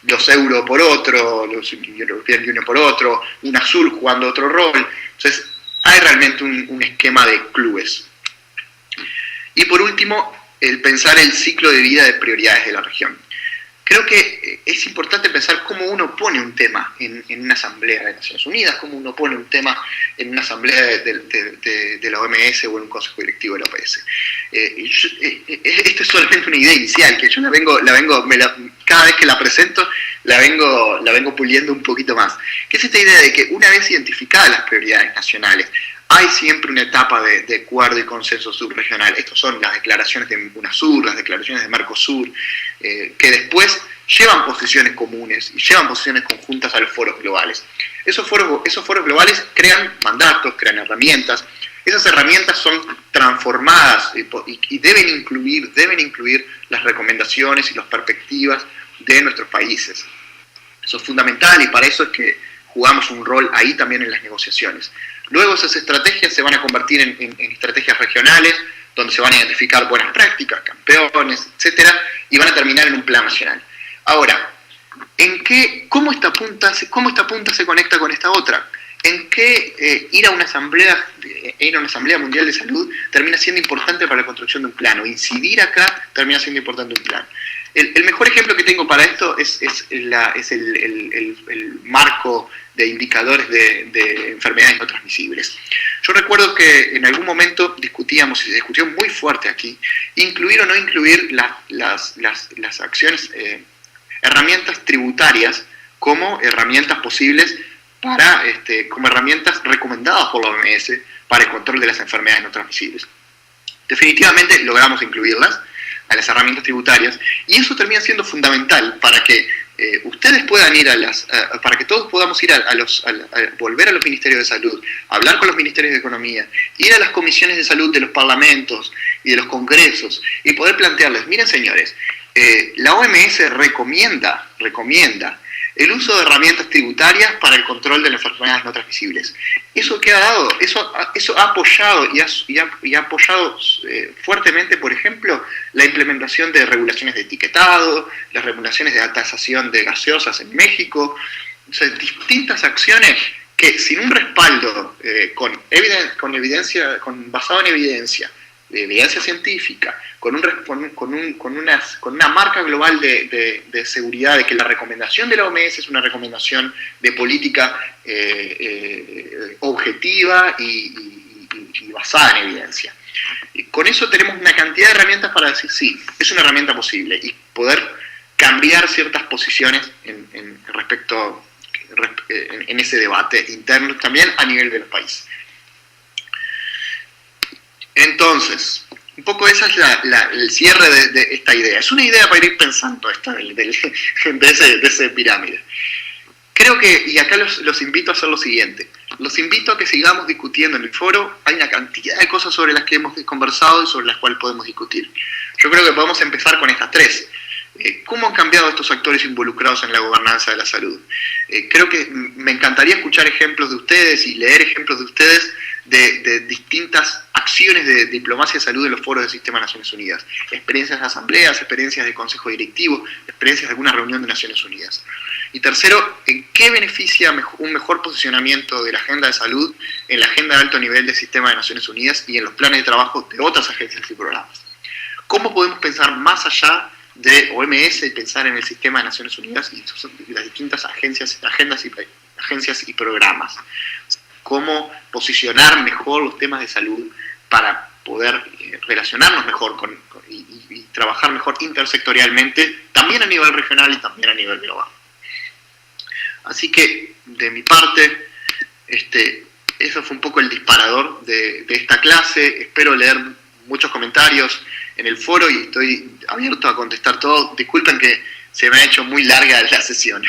los Euro por otro, los European Union por otro, UNASUR jugando otro rol. Entonces, hay realmente un esquema de clubes. Y por último, el pensar el ciclo de vida de prioridades de la región. Creo que es importante pensar cómo uno pone un tema en una asamblea de Naciones Unidas, cómo uno pone un tema en una asamblea de la OMS o en un consejo directivo de la OPS. Esto es solamente una idea inicial, que yo cada vez que la presento, la vengo puliendo un poquito más. Que es esta idea de que una vez identificadas las prioridades nacionales, hay siempre una etapa de acuerdo y consenso subregional. Estas son las declaraciones de UNASUR, las declaraciones de Mercosur, que después llevan posiciones comunes y llevan posiciones conjuntas a los foros globales. Esos foros globales crean mandatos, crean herramientas. Esas herramientas son transformadas y deben incluir las recomendaciones y las perspectivas de nuestros países. Eso es fundamental y para eso es que jugamos un rol ahí también en las negociaciones. Luego esas estrategias se van a convertir en estrategias regionales, donde se van a identificar buenas prácticas, campeones, etcétera, y van a terminar en un plan nacional. Ahora, ¿cómo esta punta se conecta con esta otra? ¿En qué ir a una asamblea mundial de salud termina siendo importante para la construcción de un plan? O incidir acá termina siendo importante un plan. El mejor ejemplo que tengo para esto es el marco de indicadores de enfermedades no transmisibles. Yo recuerdo que en algún momento discutíamos, y se discutió muy fuerte aquí, incluir o no incluir las acciones, herramientas tributarias como herramientas posibles como herramientas recomendadas por la OMS para el control de las enfermedades no transmisibles. Definitivamente logramos incluirlas a las herramientas tributarias, y eso termina siendo fundamental para que ustedes puedan ir para que todos podamos ir volver a los ministerios de salud, hablar con los ministerios de economía, ir a las comisiones de salud de los parlamentos y de los congresos y poder plantearles, miren señores, la OMS recomienda el uso de herramientas tributarias para el control de las enfermedades no transmisibles. Eso que ha dado, eso ha apoyado y ha apoyado fuertemente, por ejemplo, la implementación de regulaciones de etiquetado, las regulaciones de tasación de gaseosas en México, o sea, distintas acciones que sin un respaldo basado en evidencia científica, con una marca global de seguridad de que la recomendación de la OMS es una recomendación de política objetiva y basada en evidencia. Y con eso tenemos una cantidad de herramientas para decir sí, es una herramienta posible y poder cambiar ciertas posiciones en ese debate interno también a nivel del país. Entonces, un poco esa es el cierre de esta idea. Es una idea para ir pensando de esa pirámide. Creo que, y acá los invito a hacer lo siguiente, los invito a que sigamos discutiendo en el foro. Hay una cantidad de cosas sobre las que hemos conversado y sobre las cuales podemos discutir. Yo creo que podemos empezar con estas tres. ¿Cómo han cambiado estos actores involucrados en la gobernanza de la salud? Creo que me encantaría escuchar ejemplos de ustedes y leer ejemplos de ustedes de distintas acciones de diplomacia de salud en los foros del Sistema de Naciones Unidas. Experiencias de asambleas, experiencias de consejo directivo, experiencias de alguna reunión de Naciones Unidas. Y tercero, ¿en qué beneficia un mejor posicionamiento de la agenda de salud en la agenda de alto nivel del Sistema de Naciones Unidas y en los planes de trabajo de otras agencias y programas? ¿Cómo podemos pensar más allá de OMS y pensar en el Sistema de Naciones Unidas y las distintas agencias y programas? Cómo posicionar mejor los temas de salud para poder relacionarnos mejor y trabajar mejor intersectorialmente, también a nivel regional y también a nivel global. Así que, de mi parte, eso fue un poco el disparador de esta clase. Espero leer muchos comentarios en el foro y estoy abierto a contestar todo. Disculpen que se me ha hecho muy larga la sesión.